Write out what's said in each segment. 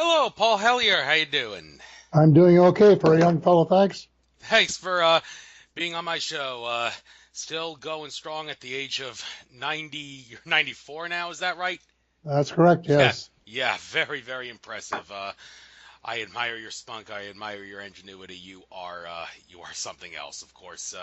Hello, Paul Hellyer. How you doing? I'm doing okay for a young fellow, thanks. Thanks for being on my show. Still going strong at the age of 90. You're 94 now, is that right? That's correct, Yeah, yes. yeah. Very, very impressive. I admire your spunk. I admire your ingenuity. You are something else, of course.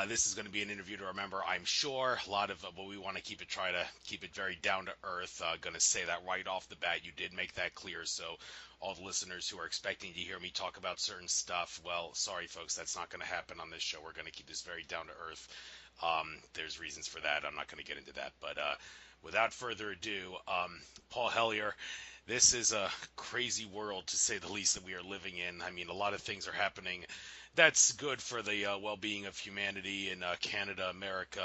This is going to be an interview to remember, I'm sure. A lot of, but we want to try to keep it very down to earth. Going to say that right off the bat. You did make that clear. So, all the listeners who are expecting to hear me talk about certain stuff, well, sorry, folks, that's not going to happen on this show. We're going to keep this very down to earth. There's reasons for that. I'm not going to get into that. But without further ado, Paul Hellyer, this is a crazy world, to say the least, that we are living in. I mean, a lot of things are happening that's good for the well-being of humanity in Canada, America,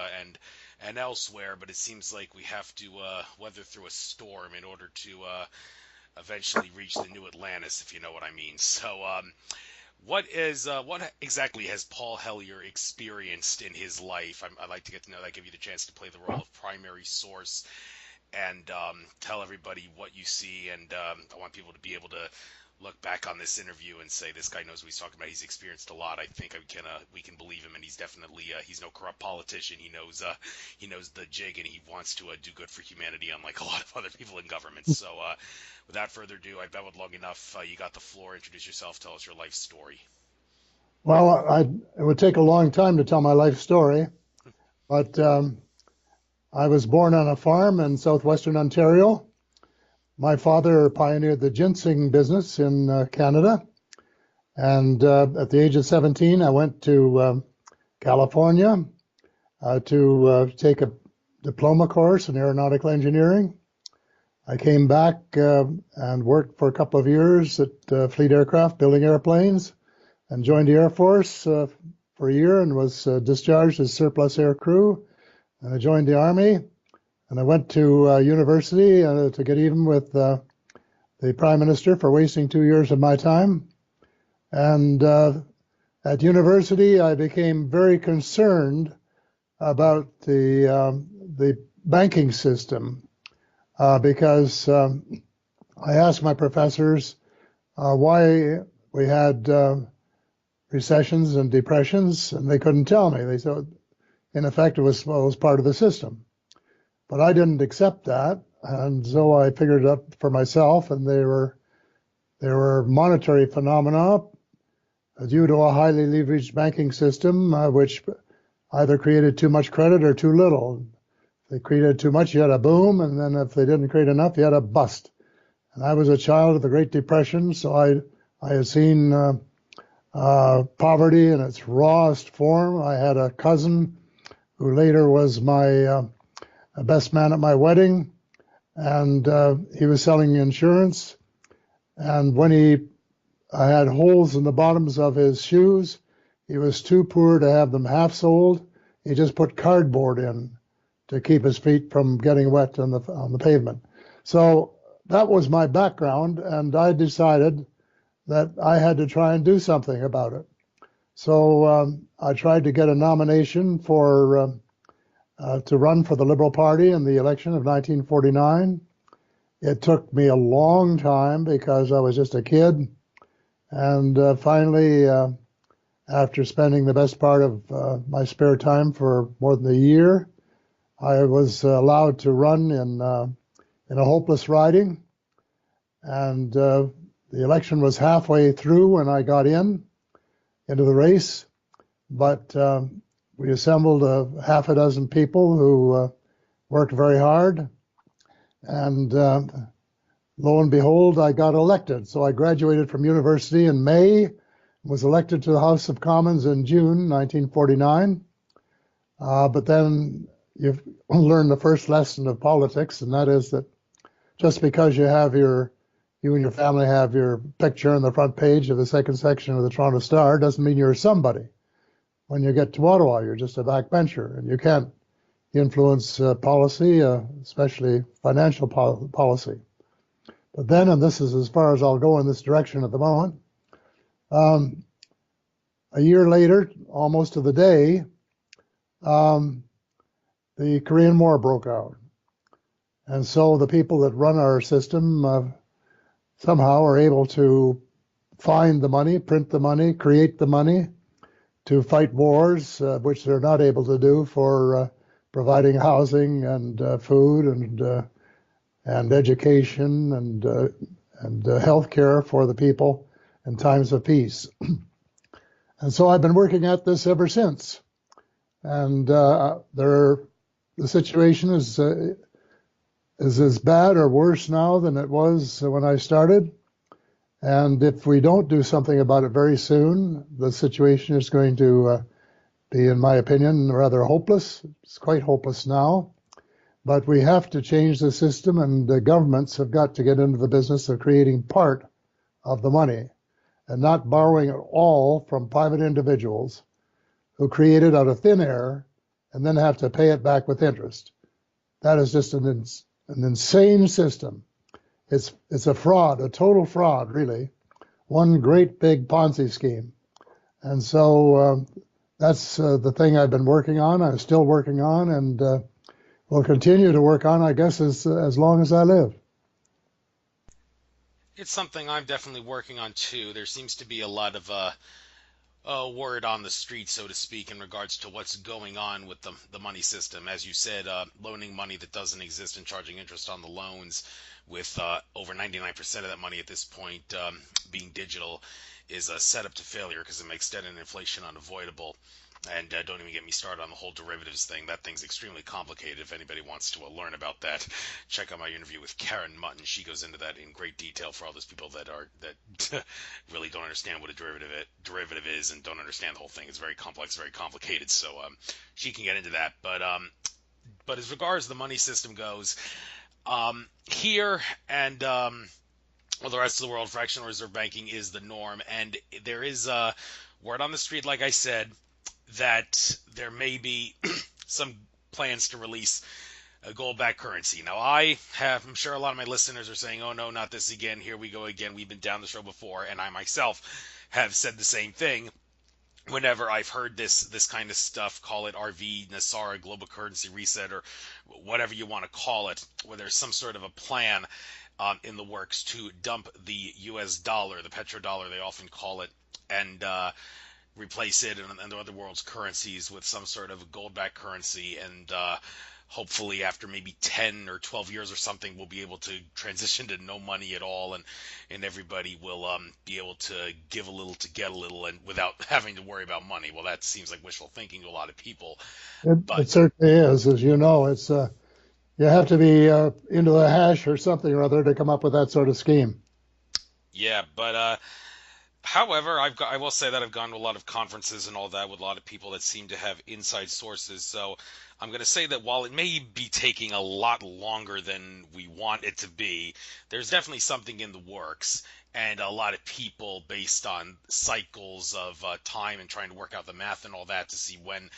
and elsewhere. But it seems like we have to weather through a storm in order to eventually reach the new Atlantis, if you know what I mean. So, what exactly has Paul Hellyer experienced in his life? I'd like to get to know that. Give you the chance to play the role of primary source and tell everybody what you see. And I want people to be able to look back on this interview and say this guy knows what he's talking about. He's experienced a lot. I think we can believe him, and he's definitely he's no corrupt politician. He knows the jig, and he wants to do good for humanity, unlike a lot of other people in government. So, without further ado, I've babbled long enough. You got the floor. Introduce yourself. Tell us your life story. Well, it would take a long time to tell my life story, but I was born on a farm in southwestern Ontario. My father pioneered the ginseng business in Canada, and at the age of 17, I went to California to take a diploma course in aeronautical engineering. I came back and worked for a couple of years at Fleet Aircraft building airplanes and joined the Air Force for a year and was discharged as surplus air crew. And I joined the Army and I went to university to get even with the Prime Minister for wasting 2 years of my time. And at university, I became very concerned about the banking system because I asked my professors why we had recessions and depressions, and they couldn't tell me. They said, in effect, well, it was part of the system. But I didn't accept that, and so I figured it out for myself, and they were monetary phenomena due to a highly leveraged banking system, which either created too much credit or too little. If they created too much, you had a boom, and then if they didn't create enough, you had a bust. And I was a child of the Great Depression, so I had seen poverty in its rawest form. I had a cousin who later was my best man at my wedding, and he was selling insurance. And when I had holes in the bottoms of his shoes, he was too poor to have them half soled. He just put cardboard in to keep his feet from getting wet on the pavement. So that was my background, and I decided that I had to try and do something about it. So I tried to get a nomination to run for the Liberal Party in the election of 1949. It took me a long time because I was just a kid. And finally, after spending the best part of my spare time for more than a year, I was allowed to run in a hopeless riding. And the election was halfway through when I got into the race. But we assembled half a dozen people who worked very hard. And lo and behold, I got elected. So I graduated from university in May, was elected to the House of Commons in June 1949. But then you learn the first lesson of politics, and that is that just because you and your family have your picture on the front page of the second section of the Toronto Star doesn't mean you're somebody. When you get to Ottawa, you're just a backbencher, and you can't influence policy, especially financial policy. But then, and this is as far as I'll go in this direction at the moment, a year later, almost to the day, the Korean War broke out. And so the people that run our system somehow are able to find the money, print the money, create the money to fight wars, which they're not able to do for providing housing and food and education and health care for the people in times of peace. And so I've been working at this ever since. And the situation is as bad or worse now than it was when I started. And if we don't do something about it very soon, the situation is going to be, in my opinion, rather hopeless. It's quite hopeless now. But we have to change the system, and the governments have got to get into the business of creating part of the money and not borrowing it all from private individuals who create it out of thin air and then have to pay it back with interest. That is just an insane system. It's a fraud, a total fraud, really. One great big Ponzi scheme. And so that's the thing I've been working on. I'm still working on, and will continue to work on, I guess, as long as I live. It's something I'm definitely working on too. There seems to be a lot of word on the street, so to speak, in regards to what's going on with the money system. As you said, loaning money that doesn't exist and charging interest on the loans, with over 99% of that money at this point being digital, is a setup to failure because it makes debt and inflation unavoidable. And don't even get me started on the whole derivatives thing. That thing's extremely complicated. If anybody wants to learn about that, check out my interview with Karen Mutton. She goes into that in great detail for all those people that really don't understand what a derivative is and don't understand the whole thing. It's very complex, very complicated. So she can get into that. But as regards the money system goes, here and well, the rest of the world, fractional reserve banking is the norm, and there is word on the street, like I said, that there may be some plans to release a gold-backed currency. Now, I'm sure a lot of my listeners are saying, oh no, not this again, here we go again, we've been down this road before, and I myself have said the same thing whenever I've heard this kind of stuff, call it RV, Nasara, global currency reset, or whatever you want to call it, where there's some sort of a plan in the works to dump the US dollar, the petrodollar they often call it, and replace it and the other world's currencies with some sort of gold-backed currency, and hopefully after maybe 10 or 12 years or something, we'll be able to transition to no money at all, and everybody will be able to give a little to get a little, and without having to worry about money. Well, that seems like wishful thinking to a lot of people. It certainly is, as you know. It's you have to be into the hash or something or other to come up with that sort of scheme. Yeah, but however, I will say that I've gone to a lot of conferences and all that with a lot of people that seem to have inside sources. So I'm going to say that while it may be taking a lot longer than we want it to be, there's definitely something in the works. And a lot of people, based on cycles of time and trying to work out the math and all that to see when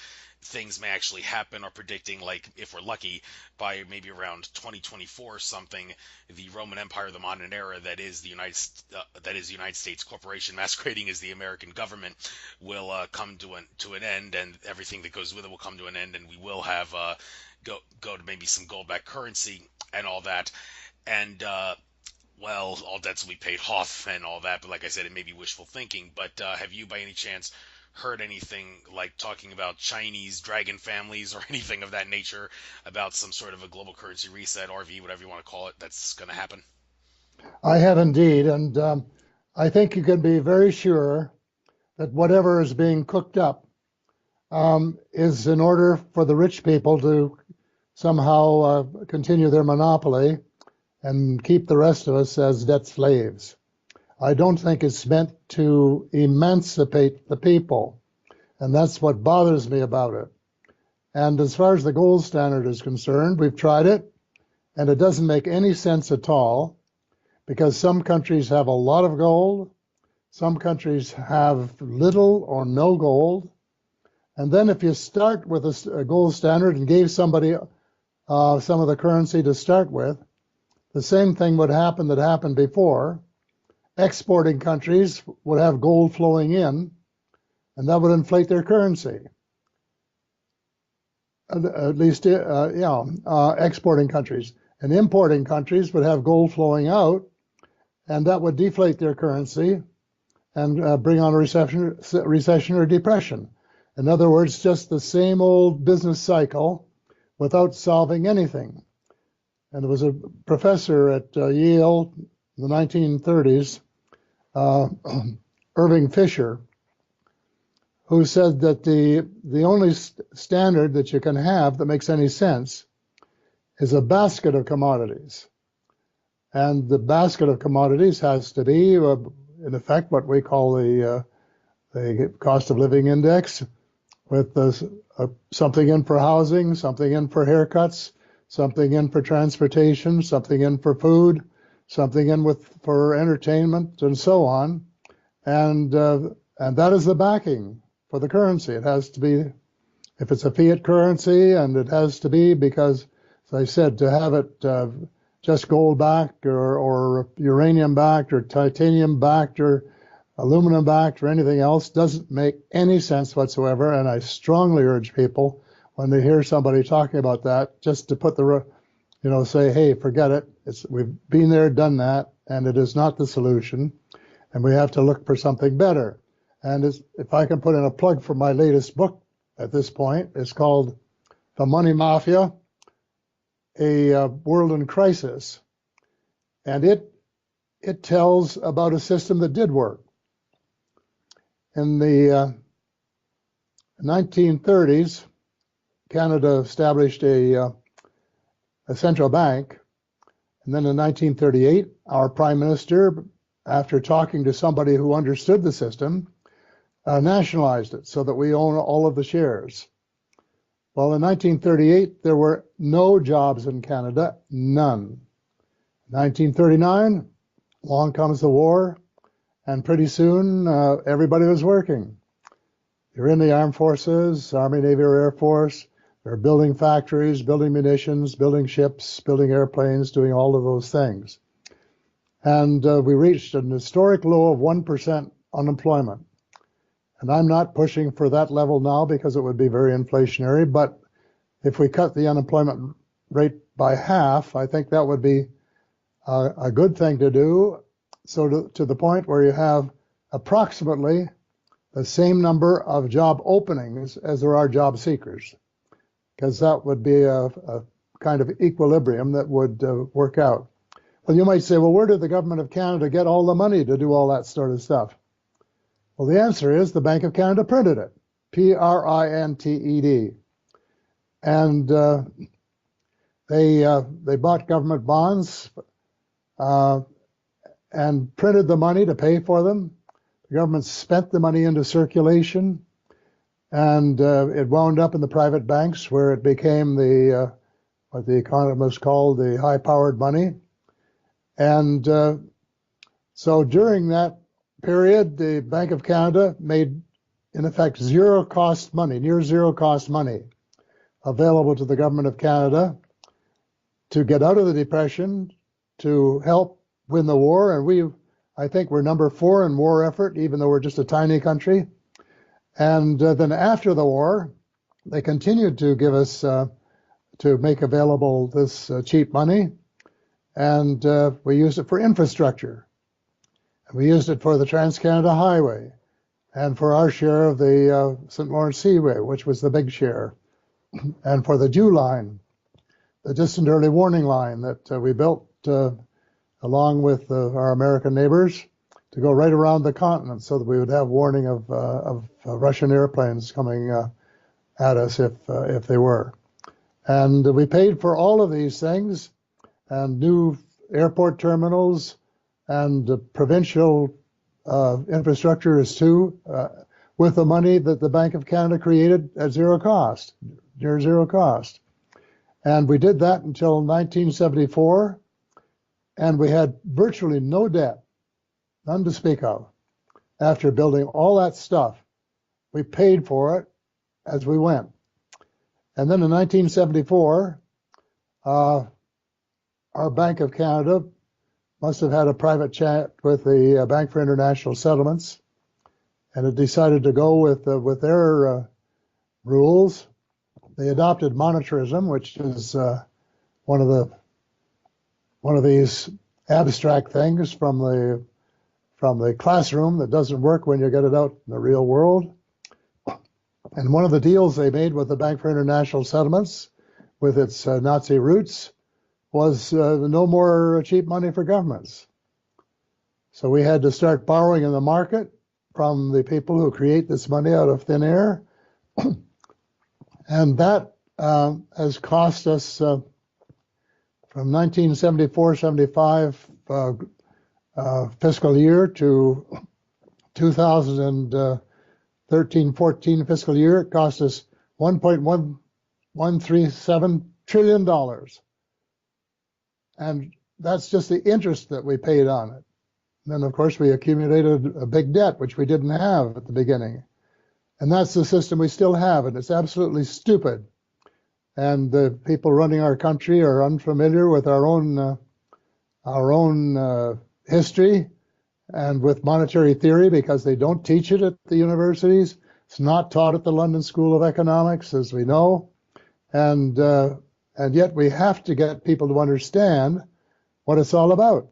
things may actually happen, are predicting, like, if we're lucky, by maybe around 2024 or something, the Roman Empire, the modern era that is the United States corporation masquerading as the American government, will come to an end, and everything that goes with it will come to an end, and we will have go to maybe some gold-backed currency and all that, and well, all debts will be paid off and all that. But like I said, it may be wishful thinking. But have you, by any chance, heard anything like talking about Chinese dragon families or anything of that nature, about some sort of a global currency reset, RV, whatever you want to call it, that's going to happen? I have indeed, and I think you can be very sure that whatever is being cooked up is in order for the rich people to somehow continue their monopoly and keep the rest of us as debt slaves. I don't think it's meant to emancipate the people, and that's what bothers me about it. And as far as the gold standard is concerned, we've tried it, and it doesn't make any sense at all, because some countries have a lot of gold, some countries have little or no gold, and then if you start with a gold standard and gave somebody some of the currency to start with, the same thing would happen that happened before. Exporting countries would have gold flowing in, and that would inflate their currency. At least, exporting countries. And importing countries would have gold flowing out, and that would deflate their currency and bring on a recession or depression. In other words, just the same old business cycle without solving anything. And there was a professor at Yale in the 1930s, Irving Fisher, who said that the only standard that you can have that makes any sense is a basket of commodities. And the basket of commodities has to be, in effect, what we call the cost of living index, with something in for housing, something in for haircuts, something in for transportation, something in for food, something in for entertainment, and so on. And that is the backing for the currency. It has to be, if it's a fiat currency, and it has to be because, as I said, to have it just gold backed or uranium backed or titanium backed or aluminum backed or anything else doesn't make any sense whatsoever. And I strongly urge people, when they hear somebody talking about that, just to put say, hey, forget it. We've been there, done that, and it is not the solution. And we have to look for something better. And if I can put in a plug for my latest book at this point, it's called The Money Mafia, A World in Crisis. And it tells about a system that did work. In the 1930s, Canada established a central bank. And then in 1938, our prime minister, after talking to somebody who understood the system, nationalized it so that we own all of the shares. Well, in 1938, there were no jobs in Canada, none. 1939, along comes the war, and pretty soon everybody was working. You're in the armed forces, Army, Navy, or Air Force. They're building factories, building munitions, building ships, building airplanes, doing all of those things. And we reached an historic low of 1% unemployment. And I'm not pushing for that level now because it would be very inflationary, but if we cut the unemployment rate by half, I think that would be a good thing to do, so to the point where you have approximately the same number of job openings as there are job seekers, because that would be a kind of equilibrium that would work out. Well, you might say, well, where did the government of Canada get all the money to do all that sort of stuff? Well, the answer is the Bank of Canada printed it, printed. And they bought government bonds and printed the money to pay for them. The government spent the money into circulation, and it wound up in the private banks, where it became what the economists called the high-powered money. And so during that period, the Bank of Canada made, in effect, zero-cost money, near zero-cost money, available to the government of Canada to get out of the Depression, to help win the war. And I think we're number 4 in war effort, even though we're just a tiny country. And then after the war, they continued to give us, to make available this cheap money. And we used it for infrastructure. We used it for the Trans-Canada Highway and for our share of the St. Lawrence Seaway, which was the big share, and for the Dew Line, the distant early warning line that we built along with our American neighbors to go right around the continent so that we would have warning of Russian airplanes coming at us if they were. And we paid for all of these things, and new airport terminals, and provincial infrastructure too, with the money that the Bank of Canada created at zero cost, near zero cost. And we did that until 1974, and we had virtually no debt, none to speak of. After building all that stuff, we paid for it as we went. And then in 1974, our Bank of Canada must have had a private chat with the Bank for International Settlements, and it decided to go with their rules. They adopted monetarism, which is one of these abstract things from the classroom that doesn't work when you get it out in the real world. And one of the deals they made with the Bank for International Settlements, with its Nazi roots, was no more cheap money for governments. So we had to start borrowing in the market from the people who create this money out of thin air. And that has cost us from 1974-75 fiscal year to 2013-14 fiscal year, it cost us $1.137 trillion. And that's just the interest that we paid on it. And then, of course, we accumulated a big debt, which we didn't have at the beginning. And that's the system we still have, and it's absolutely stupid. And the people running our country are unfamiliar with our own history and with monetary theory, because they don't teach it at the universities. It's not taught at the London School of Economics, as we know. And yet we have to get people to understand what it's all about.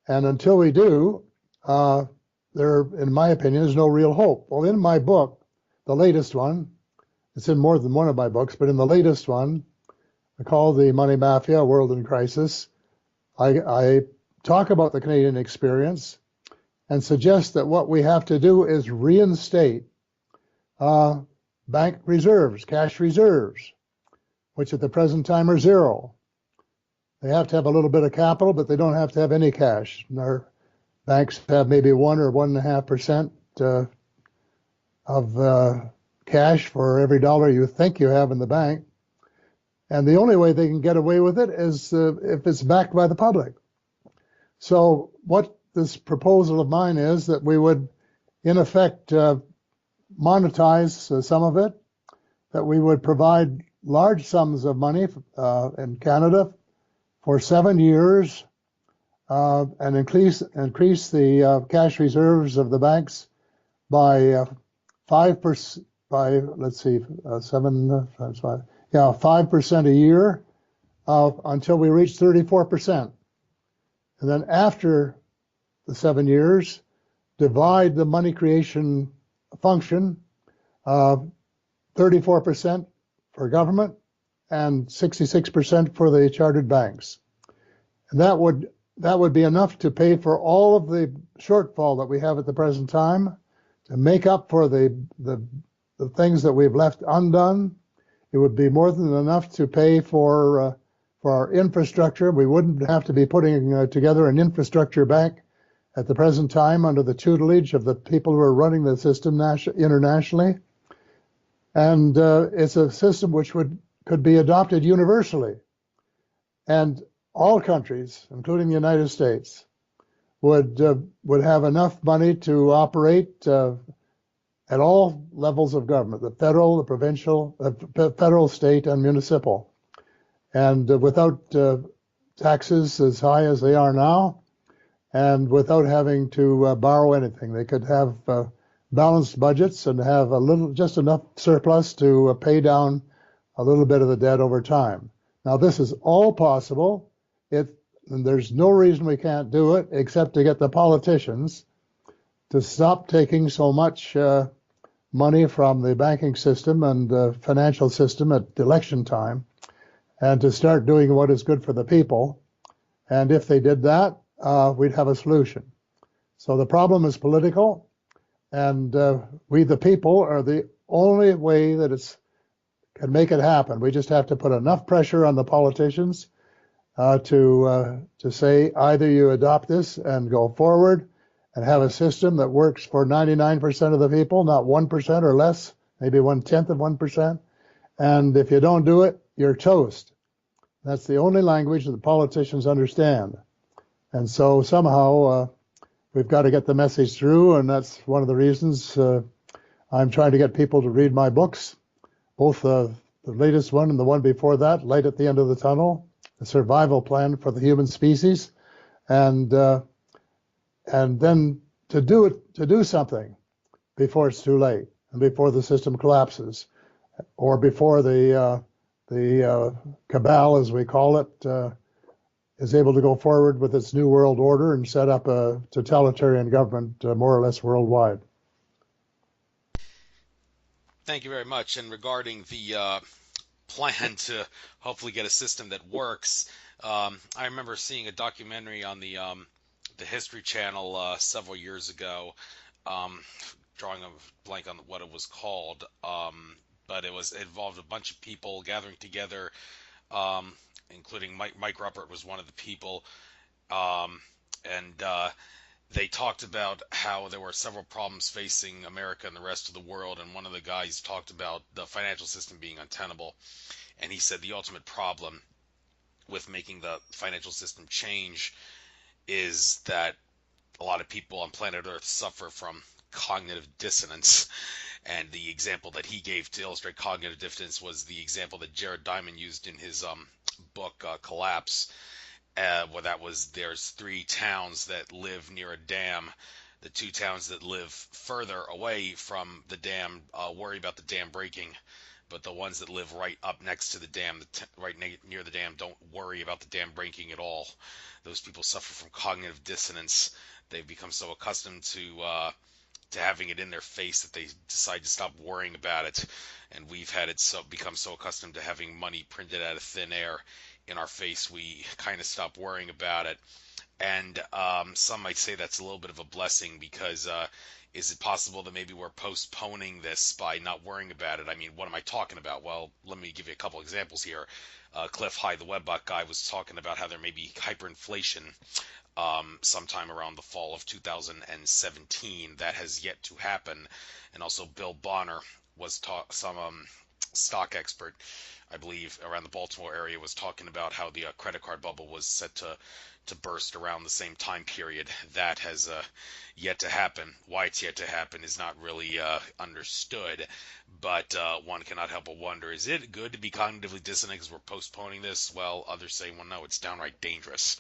And until we do, there, in my opinion, is no real hope. Well, in my book, the latest one, it's in more than one of my books, but in the latest one, called The Money Mafia, A World in Crisis, I talk about the Canadian experience and suggest that what we have to do is reinstate bank reserves, cash reserves, which at the present time are zero. They have to have a little bit of capital, but they don't have to have any cash. And our banks have maybe 1 or 1.5% of cash for every dollar you think you have in the bank. And the only way they can get away with it is if it's backed by the public. So what this proposal of mine is that we would, in effect, monetize some of it, that we would provide large sums of money in Canada for 7 years and increase the cash reserves of the banks by 5%. By, let's see, 7 times 5. Yeah, 5% a year until we reach 34%. And then after the 7 years, divide the money creation function, 34% for government and 66% for the chartered banks. And that would be enough to pay for all of the shortfall that we have at the present time, to make up for the things that we've left undone. It would be more than enough to pay for our infrastructure. We wouldn't have to be putting together an infrastructure bank at the present time under the tutelage of the people who are running the system internationally. And it's a system which could be adopted universally. And all countries, including the United States, would have enough money to operate at all levels of government, the federal, the provincial, federal, state, and municipal. And without taxes as high as they are now, and without having to borrow anything. They could have balanced budgets and have just enough surplus to pay down a little bit of the debt over time. Now, this is all possible. And there's no reason we can't do it except to get the politicians to stop taking so much money from the banking system and the financial system at election time, and to start doing what is good for the people. And if they did that, we'd have a solution. So the problem is political, and we, the people, are the only way that can make it happen. We just have to put enough pressure on the politicians to say either you adopt this and go forward and have a system that works for 99% of the people, not 1% or less, maybe 1/10 of 1%. And if you don't do it, you're toast. That's the only language that the politicians understand. And so somehow we've got to get the message through, and that's one of the reasons I'm trying to get people to read my books, both the latest one and the one before that, Light at the End of the Tunnel, The Survival Plan for the Human Species, and then to do something before it's too late and before the system collapses, or before the cabal, as we call it, is able to go forward with its new world order and set up a totalitarian government more or less worldwide. Thank you very much. And regarding the plan to hopefully get a system that works, I remember seeing a documentary on the History Channel several years ago, drawing a blank on what it was called, but it involved a bunch of people gathering together, including Mike Ruppert was one of the people, and they talked about how there were several problems facing America and the rest of the world, and one of the guys talked about the financial system being untenable, and he said the ultimate problem with making the financial system change is that a lot of people on planet Earth suffer from cognitive dissonance. And the example that he gave to illustrate cognitive dissonance was the example that Jared Diamond used in his book Collapse, where there's 3 towns that live near a dam. The 2 towns that live further away from the dam worry about the dam breaking, but the ones that live right up next to the dam, near the dam, don't worry about the dam breaking at all. Those people suffer from cognitive dissonance. They've become so accustomed to having it in their face that they decide to stop worrying about it. And we've had it become so accustomed to having money printed out of thin air in our face, we kind of stop worrying about it. And some might say that's a little bit of a blessing, because is it possible that maybe we're postponing this by not worrying about it? I mean, what am I talking about? Well, let me give you a couple examples here. Cliff High, the Webbot guy, was talking about how there may be hyperinflation sometime around the fall of 2017. That has yet to happen. And also Bill Bonner was some stock expert, I believe, around the Baltimore area, was talking about how the credit card bubble was set to burst around the same time period. That has yet to happen. Why it's yet to happen is not really understood, but one cannot help but wonder, is it good to be cognitively dissonant because we're postponing this? Well, others say, well, no, it's downright dangerous.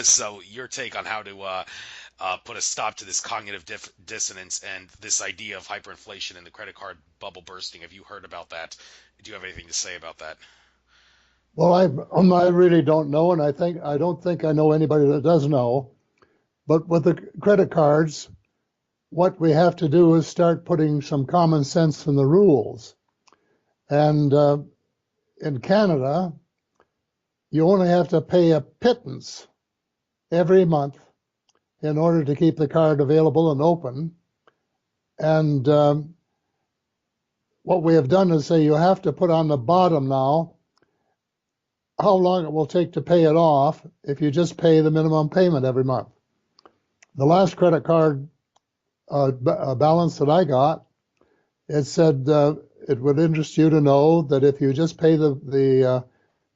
So your take on how to put a stop to this cognitive dissonance and this idea of hyperinflation and the credit card bubble bursting, have you heard about that? Do you have anything to say about that? Well, I really don't know, and I don't think I know anybody that does know. But with the credit cards, what we have to do is start putting some common sense in the rules. And in Canada, you only have to pay a pittance every month in order to keep the card available and open. And what we have done is say you have to put on the bottom now how long it will take to pay it off if you just pay the minimum payment every month. The last credit card balance that I got, it said it would interest you to know that if you just pay the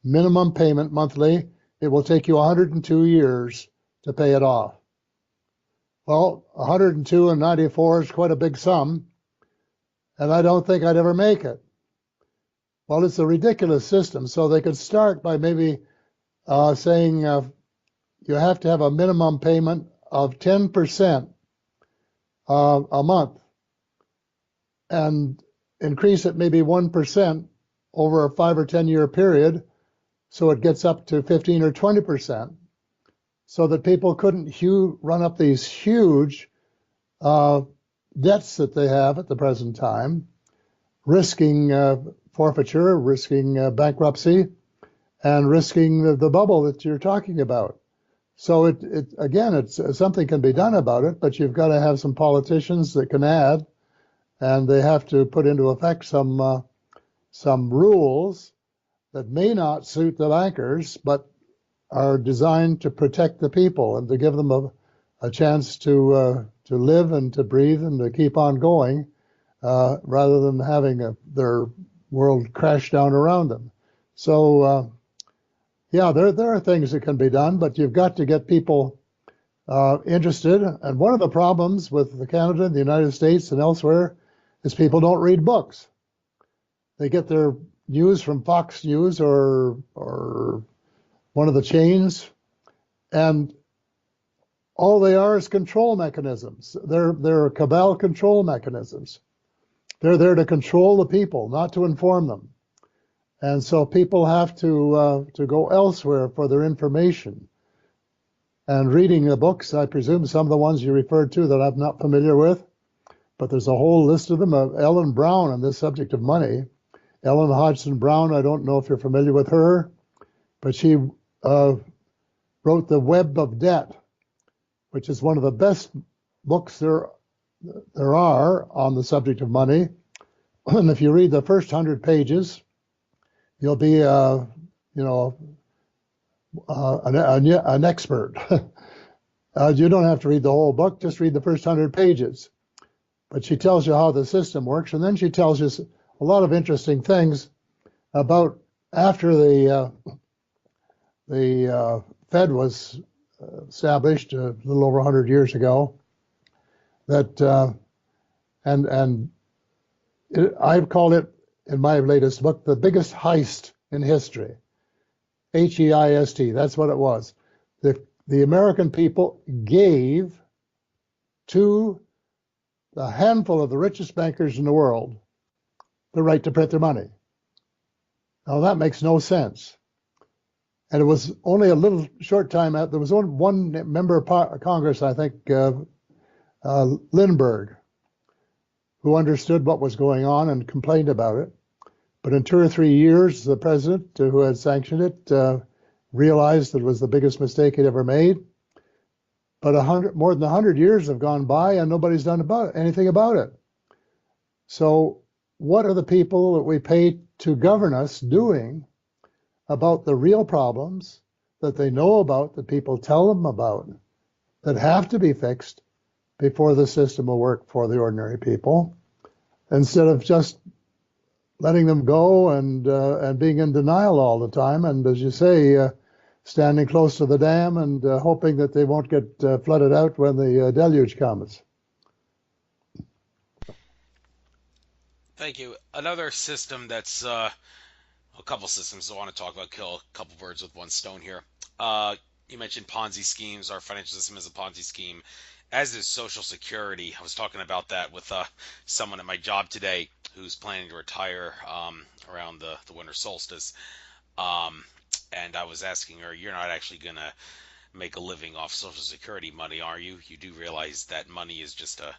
minimum payment monthly, it will take you 102 years to pay it off. Well, 102 and 94 is quite a big sum, and I don't think I'd ever make it. Well, it's a ridiculous system. So they could start by maybe saying you have to have a minimum payment of 10% a month, and increase it maybe 1% over a 5 or 10 year period, so it gets up to 15 or 20%, so that people couldn't run up these huge debts that they have at the present time, risking forfeiture, risking bankruptcy, and risking the bubble that you're talking about. So it's something can be done about it, but you've got to have some politicians that can add, and they have to put into effect some rules that may not suit the bankers, but are designed to protect the people and to give them a chance to live and to breathe and to keep on going, rather than having their world crash down around them. So, yeah, there are things that can be done, but you've got to get people interested. And one of the problems with Canada, the United States, and elsewhere is people don't read books. They get their news from Fox News or one of the chains, and all they are is control mechanisms. They're cabal control mechanisms. They're there to control the people, not to inform them. And so people have to go elsewhere for their information. And reading the books, I presume some of the ones you referred to that I'm not familiar with, but there's a whole list of them. Ellen Brown on this subject of money. Ellen Hodgson Brown, I don't know if you're familiar with her, but she wrote The Web of Debt, which is one of the best books there are on the subject of money. And if you read the first 100 pages, you'll be, an expert. You don't have to read the whole book, just read the first 100 pages. But she tells you how the system works, and then she tells you a lot of interesting things about after the Fed was established a little over 100 years ago. That I've called it in my latest book the biggest heist in history. H-E-I-S-T. That's what it was. The American people gave to the handful of the richest bankers in the world the right to print their money. Now that makes no sense. And it was only a little short time after, there was only one member of Congress, I think, Lindbergh, who understood what was going on and complained about it. But in 2 or 3 years, the president who had sanctioned it realized that it was the biggest mistake he'd ever made. But more than 100 years have gone by and nobody's done anything about it. So what are the people that we pay to govern us doing about the real problems that they know about, that people tell them about, that have to be fixed before the system will work for the ordinary people, instead of just letting them go and being in denial all the time, and as you say, standing close to the dam and hoping that they won't get flooded out when the deluge comes. Thank you. Another system that's a couple systems I want to talk about, kill a couple birds with one stone here. You mentioned Ponzi schemes. Our financial system is a Ponzi scheme, as is Social Security. I was talking about that with someone at my job today who's planning to retire around the winter solstice. And I was asking her, you're not actually going to make a living off Social Security money, are you? You do realize that money is just a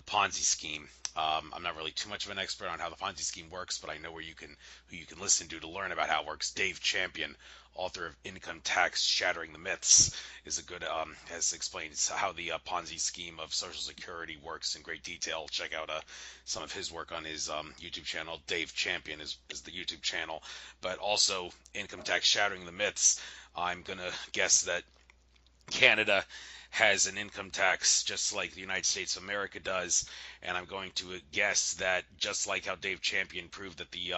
Ponzi scheme. I'm not really too much of an expert on how the Ponzi scheme works, but I know who you can listen to learn about how it works. Dave Champion, author of Income Tax: Shattering the Myths, is a good has explained how the Ponzi scheme of Social Security works in great detail. Check out some of his work on his YouTube channel. Dave Champion is the YouTube channel, but also Income Tax: Shattering the Myths. I'm gonna guess that Canada has an income tax just like the United States of America does, and I'm going to guess that just like how Dave Champion proved that the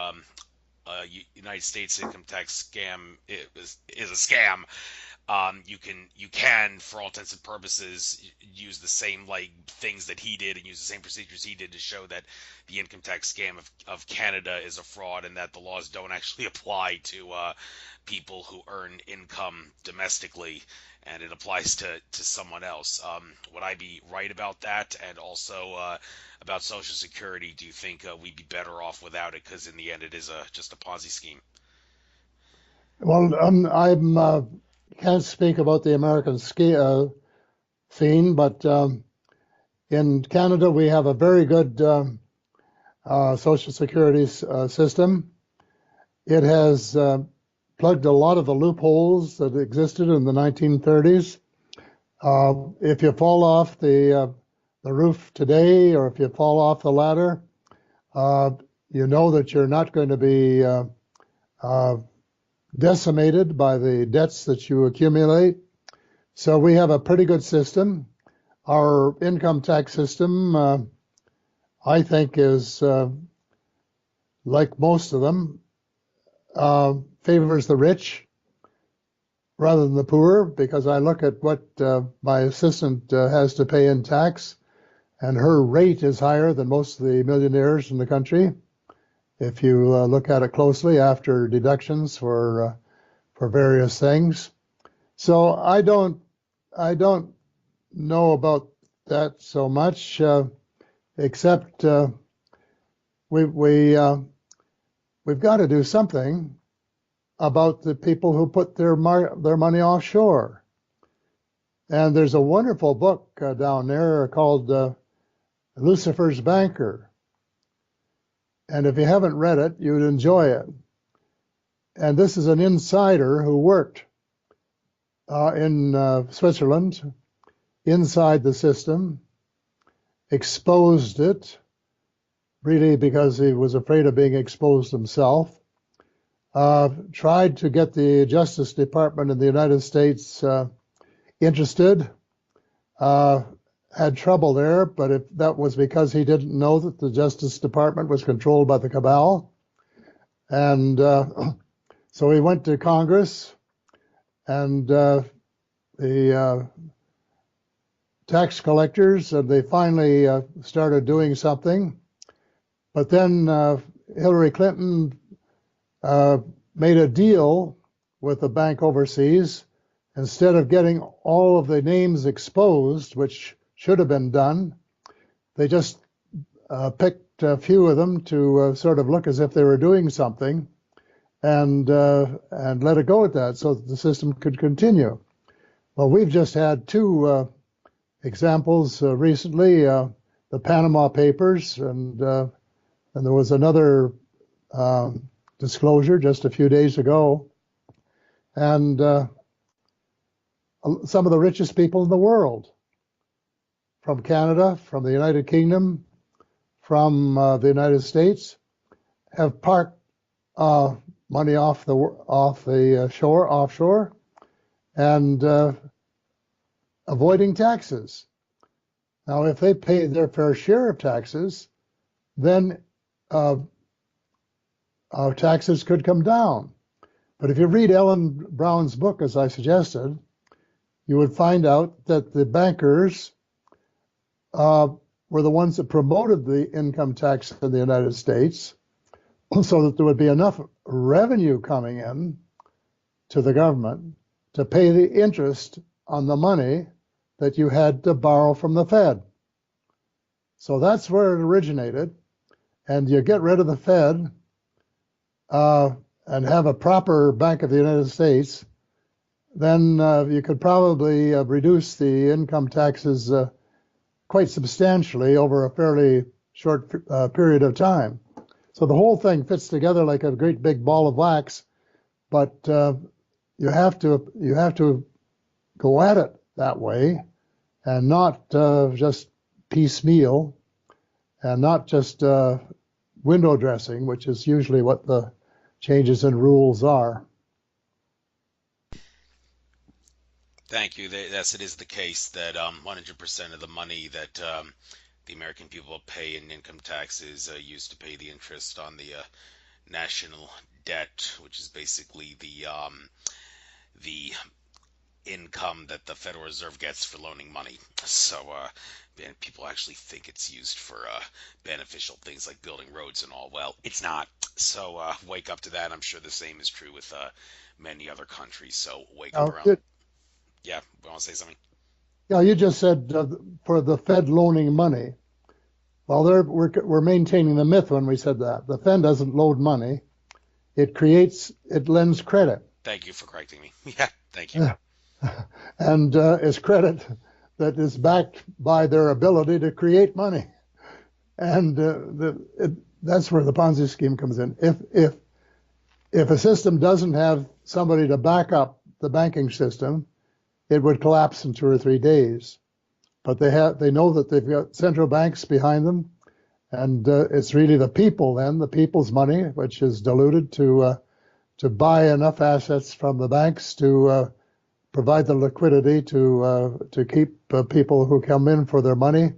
United States income tax scam is a scam, you can for all intents and purposes use the same things that he did and use the same procedures he did to show that the income tax scam of Canada is a fraud, and that the laws don't actually apply to people who earn income domestically, and it applies to someone else. Would I be right about that? And also about Social Security, do you think we'd be better off without it? Because in the end, it is just a Ponzi scheme. Well, I can't speak about the American scene, but in Canada we have a very good Social Security system. It has plugged a lot of the loopholes that existed in the 1930s. If you fall off the roof today, or if you fall off the ladder, you know that you're not going to be decimated by the debts that you accumulate. So we have a pretty good system. Our income tax system, I think, is like most of them, favors the rich rather than the poor, because I look at what my assistant has to pay in tax, and her rate is higher than most of the millionaires in the country, if you look at it closely after deductions for various things. So I don't know about that so much, except we've got to do something about the people who put their money offshore. And there's a wonderful book down there called Lucifer's Banker. And if you haven't read it, you'd enjoy it. And this is an insider who worked in Switzerland inside the system, exposed it, really because he was afraid of being exposed himself, tried to get the Justice Department in the United States interested, had trouble there, but that was because he didn't know that the Justice Department was controlled by the Cabal. And so he went to Congress, and the tax collectors, and they finally started doing something. But then Hillary Clinton made a deal with the bank overseas. Instead of getting all of the names exposed, which should have been done, they just picked a few of them to sort of look as if they were doing something, and let it go at that, so that the system could continue. Well, we've just had two examples recently: the Panama Papers, and there was another disclosure just a few days ago, and some of the richest people in the world, from Canada, from the United Kingdom, from the United States, have parked money off the shore, offshore, and avoiding taxes. Now, if they pay their fair share of taxes, then our taxes could come down. But if you read Ellen Brown's book, as I suggested, you would find out that the bankers were the ones that promoted the income tax in the United States so that there would be enough revenue coming in to the government to pay the interest on the money that you had to borrow from the Fed. So that's where it originated. And you get rid of the Fed and have a proper Bank of the United States, then you could probably reduce the income taxes quite substantially over a fairly short period of time. So the whole thing fits together like a great big ball of wax, but you have to go at it that way, and not just piecemeal, and not just window dressing, which is usually what the changes in rules are. Thank you. Yes, it is the case that 100% of the money that the American people pay in income tax is used to pay the interest on the national debt, which is basically the income that the Federal Reserve gets for loaning money. So people actually think it's used for beneficial things like building roads and all. Well, it's not. So wake up to that. I'm sure the same is true with many other countries. So wake up around. Yeah, we want to say something? Yeah, you just said for the Fed loaning money. Well, we're maintaining the myth when we said that. The Fed doesn't loan money. It lends credit. Thank you for correcting me. Yeah, thank you. And it's credit that is backed by their ability to create money. And that's where the Ponzi scheme comes in. If a system doesn't have somebody to back up the banking system, it would collapse in 2 or 3 days. But they know that they've got central banks behind them, and it's really the people then, the people's money, which is diluted to buy enough assets from the banks to provide the liquidity to keep people who come in for their money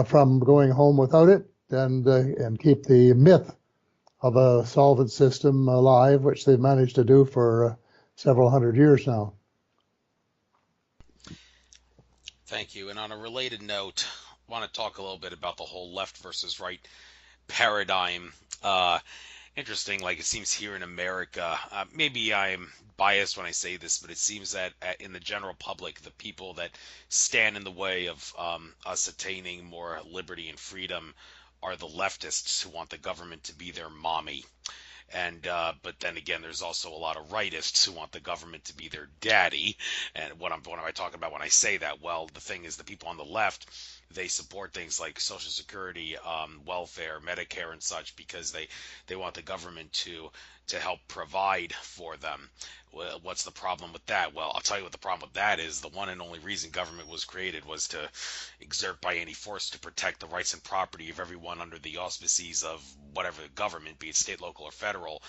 from going home without it, and keep the myth of a solvent system alive, which they've managed to do for several hundred years now. Thank you. And on a related note, I want to talk a little bit about the whole left versus right paradigm. Interesting, like it seems here in America, maybe I'm biased when I say this, but it seems that in the general public, the people that stand in the way of us attaining more liberty and freedom are the leftists who want the government to be their mommy. And but then again, there's also a lot of rightists who want the government to be their daddy. And what am I talking about when I say that? Well, the thing is, the people on the left, they support things like Social Security, welfare, Medicare, and such because they want the government to help provide for them. Well, what's the problem with that? Well, I'll tell you what the problem with that is. The one and only reason government was created was to exert by any force to protect the rights and property of everyone under the auspices of whatever government, be it state, local, or federal.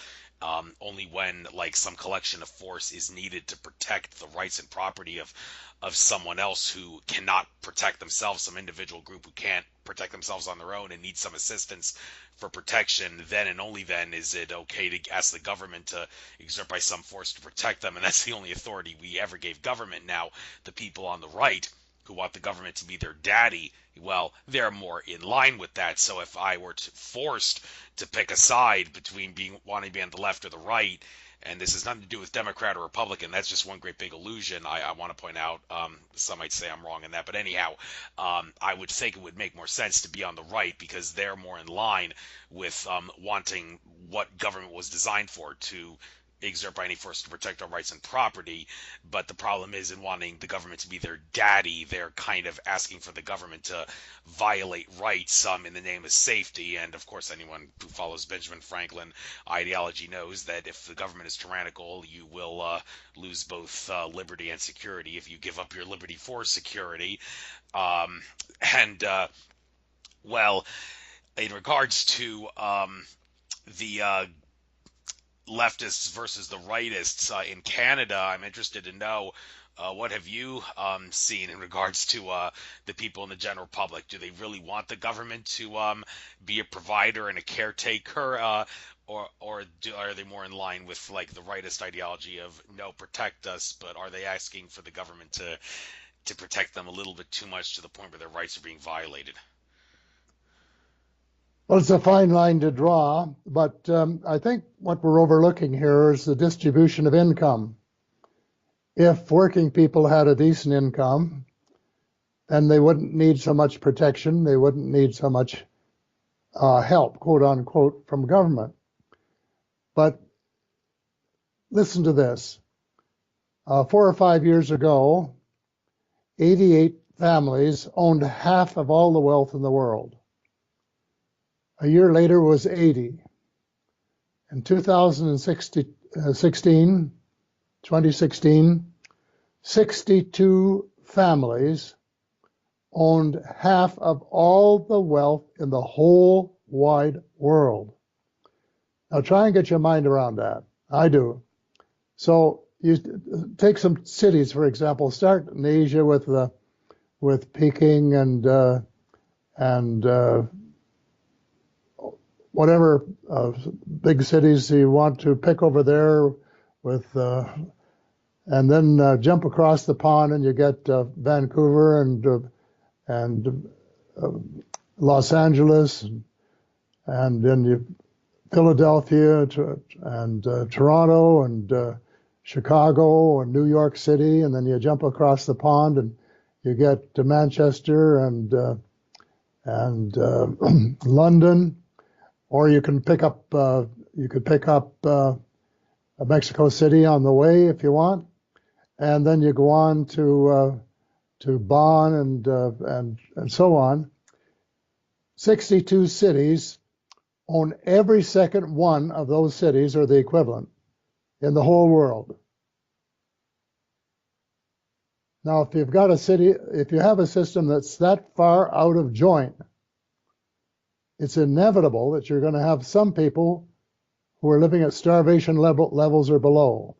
Only when like some collection of force is needed to protect the rights and property of someone else who cannot protect themselves, some individual group who can't protect themselves on their own and need some assistance for protection, then and only then is it okay to ask the government to exert by some force to protect them. And that's the only authority we ever gave government. Now, the people on the right who want the government to be their daddy, well, they're more in line with that. So if I were forced to pick a side between wanting to be on the left or the right, and this has nothing to do with Democrat or Republican, that's just one great big illusion. I want to point out, some might say I'm wrong in that, but anyhow, I would think it would make more sense to be on the right because they're more in line with wanting what government was designed for, to exert by any force to protect our rights and property. But the problem is, in wanting the government to be their daddy, they're kind of asking for the government to violate rights in the name of safety. And of course, anyone who follows Benjamin Franklin ideology knows that if the government is tyrannical, you will lose both liberty and security if you give up your liberty for security. Well, in regards to the leftists versus the rightists in Canada, I'm interested to know what have you seen in regards to the people in the general public? Do they really want the government to be a provider and a caretaker, or are they more in line with like the rightist ideology of no, protect us, but are they asking for the government to protect them a little bit too much to the point where their rights are being violated? Well, it's a fine line to draw, but I think what we're overlooking here is the distribution of income. If working people had a decent income, then they wouldn't need so much protection, they wouldn't need so much help, quote unquote, from government. But listen to this. 4 or 5 years ago, 88 families owned half of all the wealth in the world. A year later was 80. In 2016, 62 families owned half of all the wealth in the whole wide world. Now try and get your mind around that. I do. So you take some cities, for example. Start in Asia with Peking and whatever big cities you want to pick over there, with and then jump across the pond and you get Vancouver and Los Angeles and then you Philadelphia and Toronto and Chicago and New York City, and then you jump across the pond and you get to Manchester and London. Or you can pick up Mexico City on the way if you want, and then you go on to Bonn and so on. 62 cities own every second one of those cities, or the equivalent, in the whole world. Now, if you have a system that's that far out of joint, it's inevitable that you're going to have some people who are living at starvation levels or below.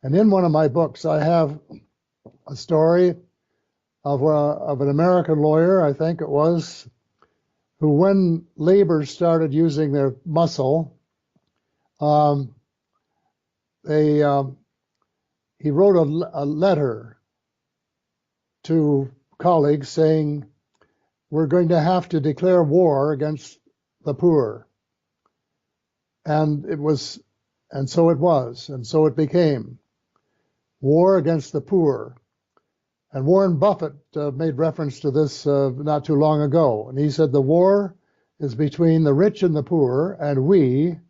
And in one of my books, I have a story of an American lawyer, I think it was, who, when labor started using their muscle, he wrote a letter to colleagues saying, we're going to have to declare war against the poor. And so it became war against the poor. And Warren Buffett made reference to this not too long ago. And he said the war is between the rich and the poor, and we,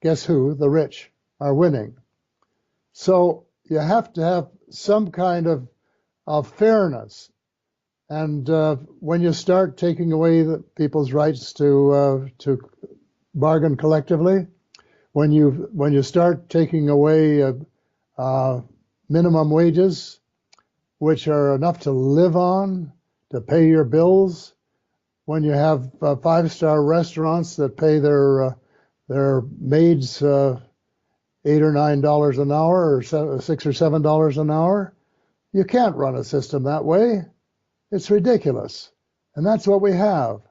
guess who? The rich are winning. So you have to have some kind of fairness. And when you start taking away people's rights to bargain collectively, when you start taking away minimum wages, which are enough to live on, to pay your bills, when you have five-star restaurants that pay their maids $8 or $9 an hour, or $6 or $7 an hour, you can't run a system that way. It's ridiculous. And that's what we have.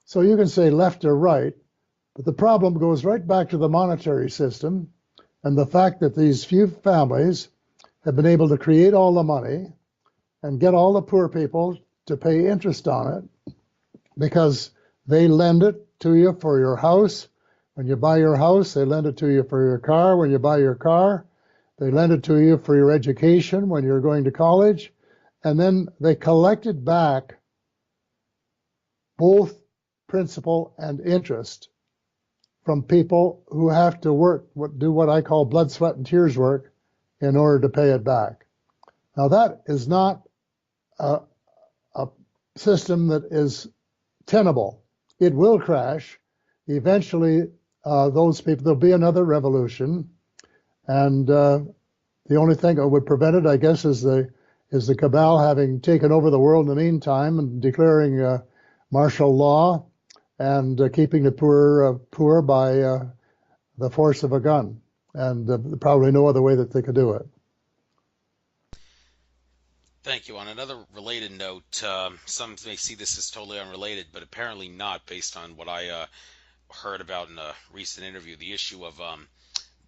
So you can say left or right, but the problem goes right back to the monetary system and the fact that these few families have been able to create all the money and get all the poor people to pay interest on it because they lend it to you for your house. When you buy your house, they lend it to you for your car. When you buy your car, they lend it to you for your education when you're going to college. And then they collect it back, both principal and interest, from people who have to work, do what I call blood, sweat, and tears work in order to pay it back. Now that is not a system that is tenable. It will crash. Eventually, those people, there'll be another revolution. And the only thing that would prevent it, I guess, is the cabal having taken over the world in the meantime and declaring martial law and keeping the poor by the force of a gun. And probably no other way that they could do it. Thank you. On another related note, some may see this as totally unrelated, but apparently not, based on what I heard about in a recent interview, the issue of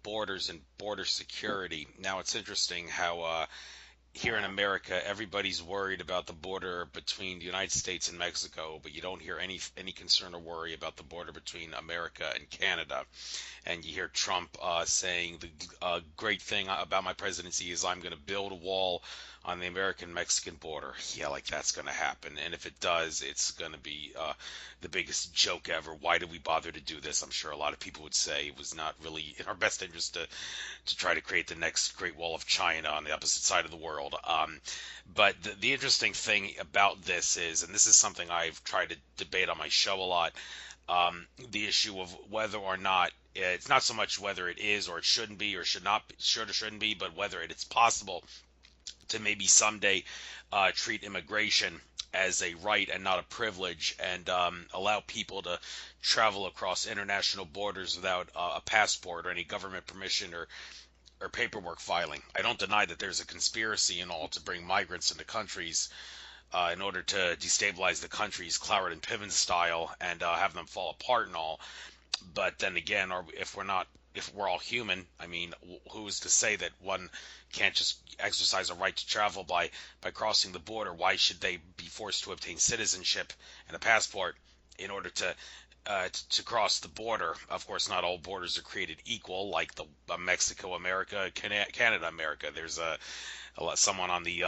borders and border security. Now, it's interesting how here in America, everybody's worried about the border between the United States and Mexico, but you don't hear any concern or worry about the border between America and Canada. And you hear Trump saying the great thing about my presidency is I'm going to build a wall on the American-Mexican border. Yeah, like that's going to happen. And if it does, it's going to be the biggest joke ever. Why did we bother to do this? I'm sure a lot of people would say it was not really in our best interest to try to create the next Great Wall of China on the opposite side of the world. But the interesting thing about this is, and this is something I've tried to debate on my show a lot, the issue of whether or not, it's not so much whether it is or it shouldn't be or should or shouldn't be, but whether it's possible to maybe someday treat immigration as a right and not a privilege, and allow people to travel across international borders without a passport or any government permission or paperwork filing. I don't deny that there's a conspiracy and all to bring migrants into countries in order to destabilize the countries, Cloward and Piven style, and have them fall apart and all. But then again, if we're all human, I mean, who's to say that one can't just exercise a right to travel by crossing the border? Why should they be forced to obtain citizenship and a passport in order to cross the border? Of course, not all borders are created equal, like the Mexico-America, Canada-America. There's someone on the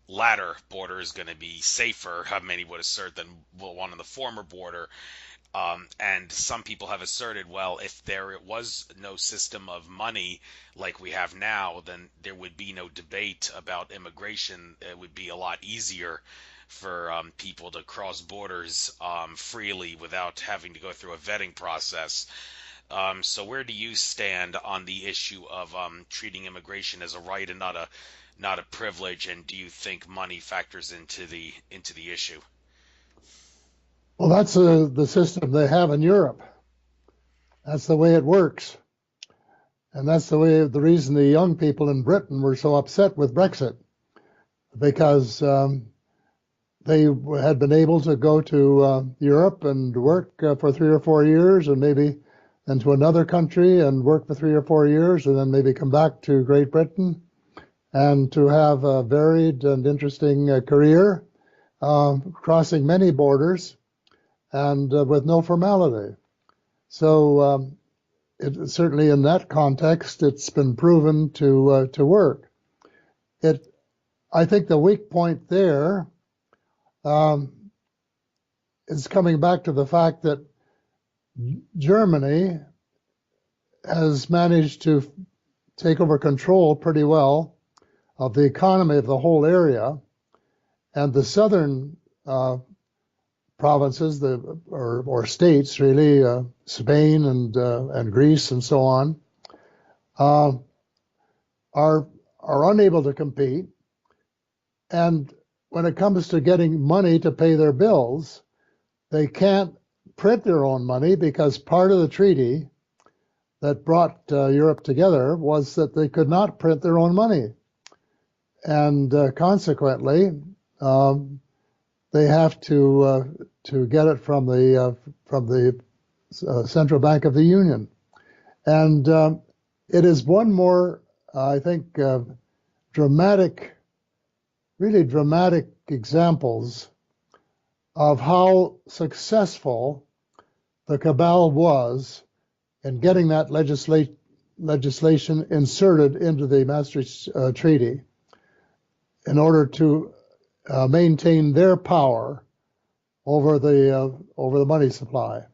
latter border is going to be safer, many would assert, than one on the former border. And some people have asserted, well, if there was no system of money like we have now, then there would be no debate about immigration. It would be a lot easier for people to cross borders freely without having to go through a vetting process. So where do you stand on the issue of treating immigration as a right and not a privilege? And do you think money factors into the issue? Well, that's the system they have in Europe. That's the way it works. And that's the reason the young people in Britain were so upset with Brexit, because they had been able to go to Europe and work for 3 or 4 years, and maybe then to another country and work for 3 or 4 years, and then maybe come back to Great Britain and to have a varied and interesting career, crossing many borders, and with no formality. So certainly in that context, it's been proven to work. I think the weak point there is coming back to the fact that Germany has managed to take over control pretty well of the economy of the whole area, and the southern provinces, or states really, Spain and Greece and so on, are unable to compete. And when it comes to getting money to pay their bills, they can't print their own money, because part of the treaty that brought Europe together was that they could not print their own money. And consequently, they have to get it from the Central Bank of the Union. And it is one more, I think, really dramatic examples of how successful the Cabal was in getting that legislation inserted into the Maastricht Treaty in order to maintain their power over the money supply.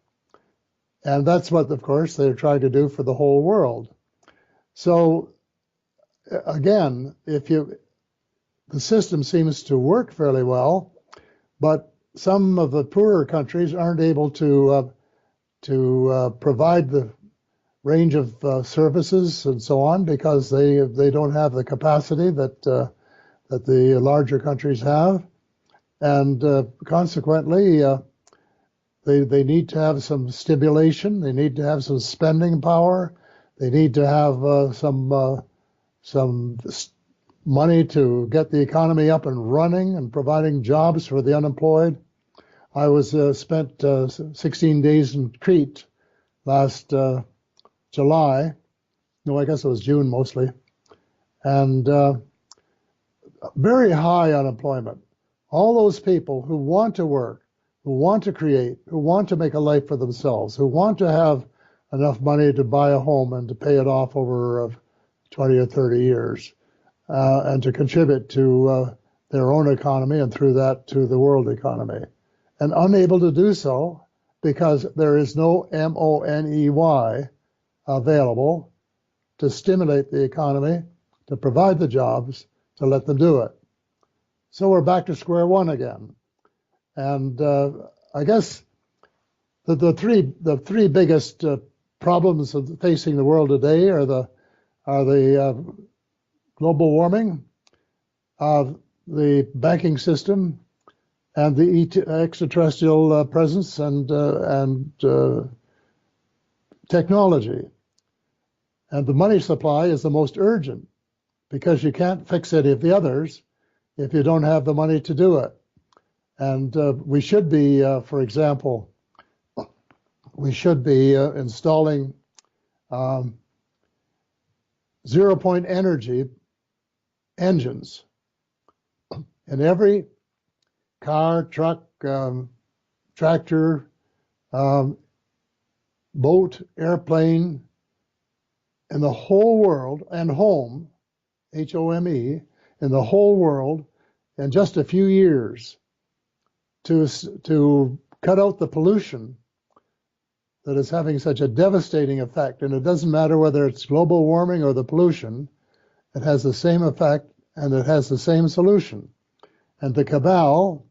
And that's what, of course, they're trying to do for the whole world. So again, the system seems to work fairly well, but some of the poorer countries aren't able to provide the range of services and so on, because they don't have the capacity that the larger countries have, and consequently they need to have some stimulation. They need to have some spending power. They need to have some money to get the economy up and running and providing jobs for the unemployed. I was spent 16 days in Crete last July. No, I guess it was June mostly. And very high unemployment. All those people who want to work, who want to create, who want to make a life for themselves, who want to have enough money to buy a home and to pay it off over 20 or 30 years, and to contribute to their own economy, and through that to the world economy, and unable to do so because there is no money available to stimulate the economy, to provide the jobs, to let them do it. So we're back to square one again. And I guess the three biggest problems facing the world today are the global warming, the banking system, and the extraterrestrial presence and technology. And the money supply is the most urgent, because you can't fix any of the others if you don't have the money to do it. And we should be, for example, installing zero-point energy engines in every car, truck, tractor, boat, airplane in the whole world, and home, HOME, in the whole world in just a few years, to cut out the pollution that is having such a devastating effect. And it doesn't matter whether it's global warming or the pollution, it has the same effect and it has the same solution. And the Cabal,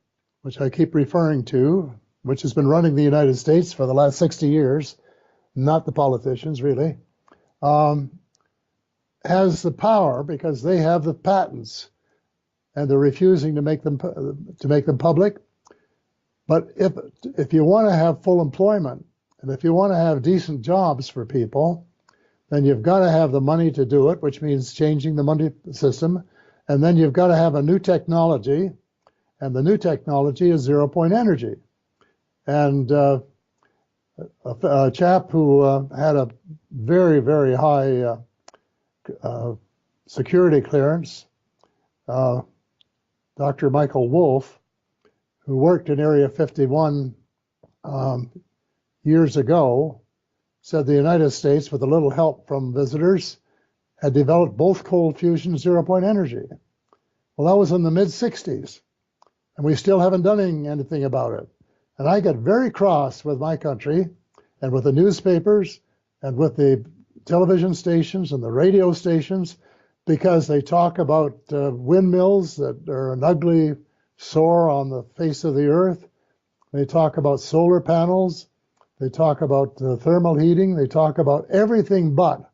which I keep referring to, which has been running the United States for the last 60 years, not the politicians really, has the power because they have the patents, and they're refusing to make them public. But if you want to have full employment, and if you want to have decent jobs for people, then you've got to have the money to do it, which means changing the money system. And then you've got to have a new technology, and the new technology is zero-point energy. And a chap who had a very, very high security clearance, Dr. Michael Wolff, who worked in Area 51 years ago, said the United States, with a little help from visitors, had developed both cold fusion and zero-point energy. Well, that was in the mid-60s, and we still haven't done anything about it. And I get very cross with my country and with the newspapers and with the television stations and the radio stations because they talk about windmills that are an ugly sore on the face of the earth. They talk about solar panels. They talk about thermal heating. They talk about everything but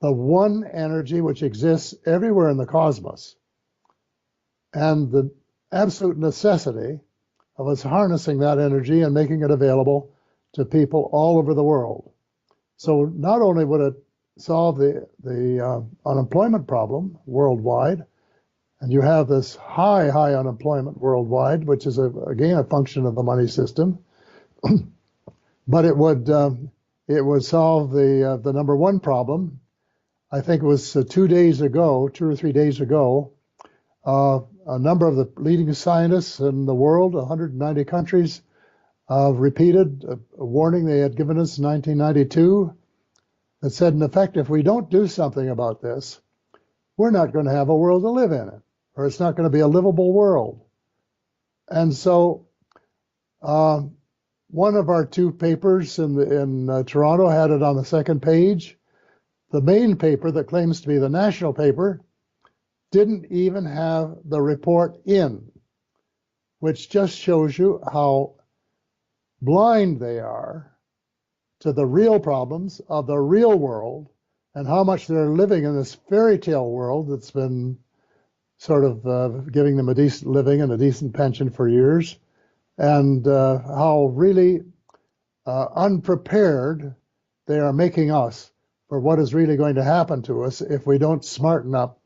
the one energy which exists everywhere in the cosmos and the absolute necessity of us harnessing that energy and making it available to people all over the world. So not only would it solve the unemployment problem worldwide, and you have this high unemployment worldwide, which is again a function of the money system, but it would solve the number one problem. I think it was 2 or 3 days ago, a number of the leading scientists in the world, 190 countries, repeated a warning they had given us in 1992 that said, in effect, if we don't do something about this, we're not going to have a world to live in it, or it's not going to be a livable world. And so one of our two papers in Toronto had it on the second page. The main paper that claims to be the national paper didn't even have the report in, which just shows you how blind they are to the real problems of the real world and how much they're living in this fairy tale world that's been sort of giving them a decent living and a decent pension for years, and how really unprepared they are making us for what is really going to happen to us if we don't smarten up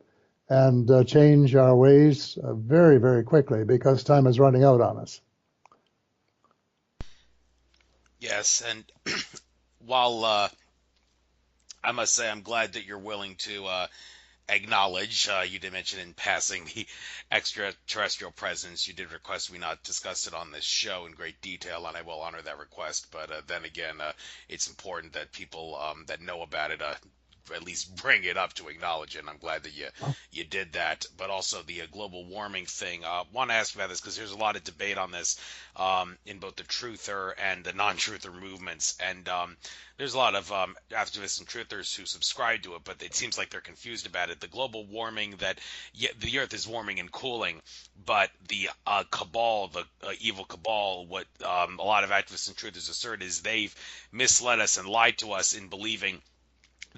and change our ways very, very quickly, because time is running out on us. Yes, and while I must say I'm glad that you're willing to acknowledge, you did mention in passing the extraterrestrial presence. You did request we not discuss it on this show in great detail, and I will honor that request. But then again, it's important that people that know about it at least bring it up to acknowledge it, and I'm glad that you did that. But also the global warming thing. Want to ask about this because there's a lot of debate on this in both the truther and the non-truther movements, and there's a lot of activists and truthers who subscribe to it, but it seems like they're confused about it. The global warming, that the Earth is warming and cooling, but the cabal, the evil cabal, what a lot of activists and truthers assert is they've misled us and lied to us in believing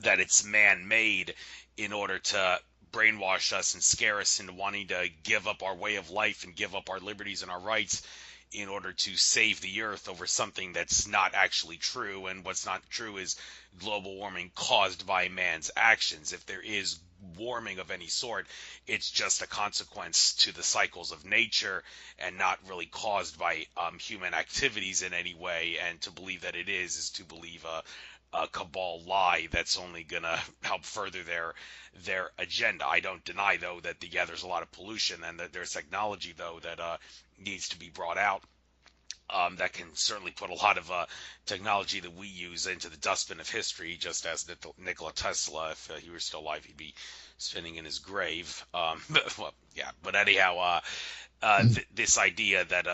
that it's man-made in order to brainwash us and scare us into wanting to give up our way of life and give up our liberties and our rights in order to save the earth over something that's not actually true. And what's not true is global warming caused by man's actions. If there is warming of any sort, it's just a consequence to the cycles of nature and not really caused by human activities in any way. And to believe that it is to believe a cabal lie that's only going to help further their agenda. I don't deny, though, that there's a lot of pollution and that there's technology, though, that needs to be brought out that can certainly put a lot of technology that we use into the dustbin of history, just as Nikola Tesla, if he were still alive, he'd be spinning in his grave. But anyhow, this idea that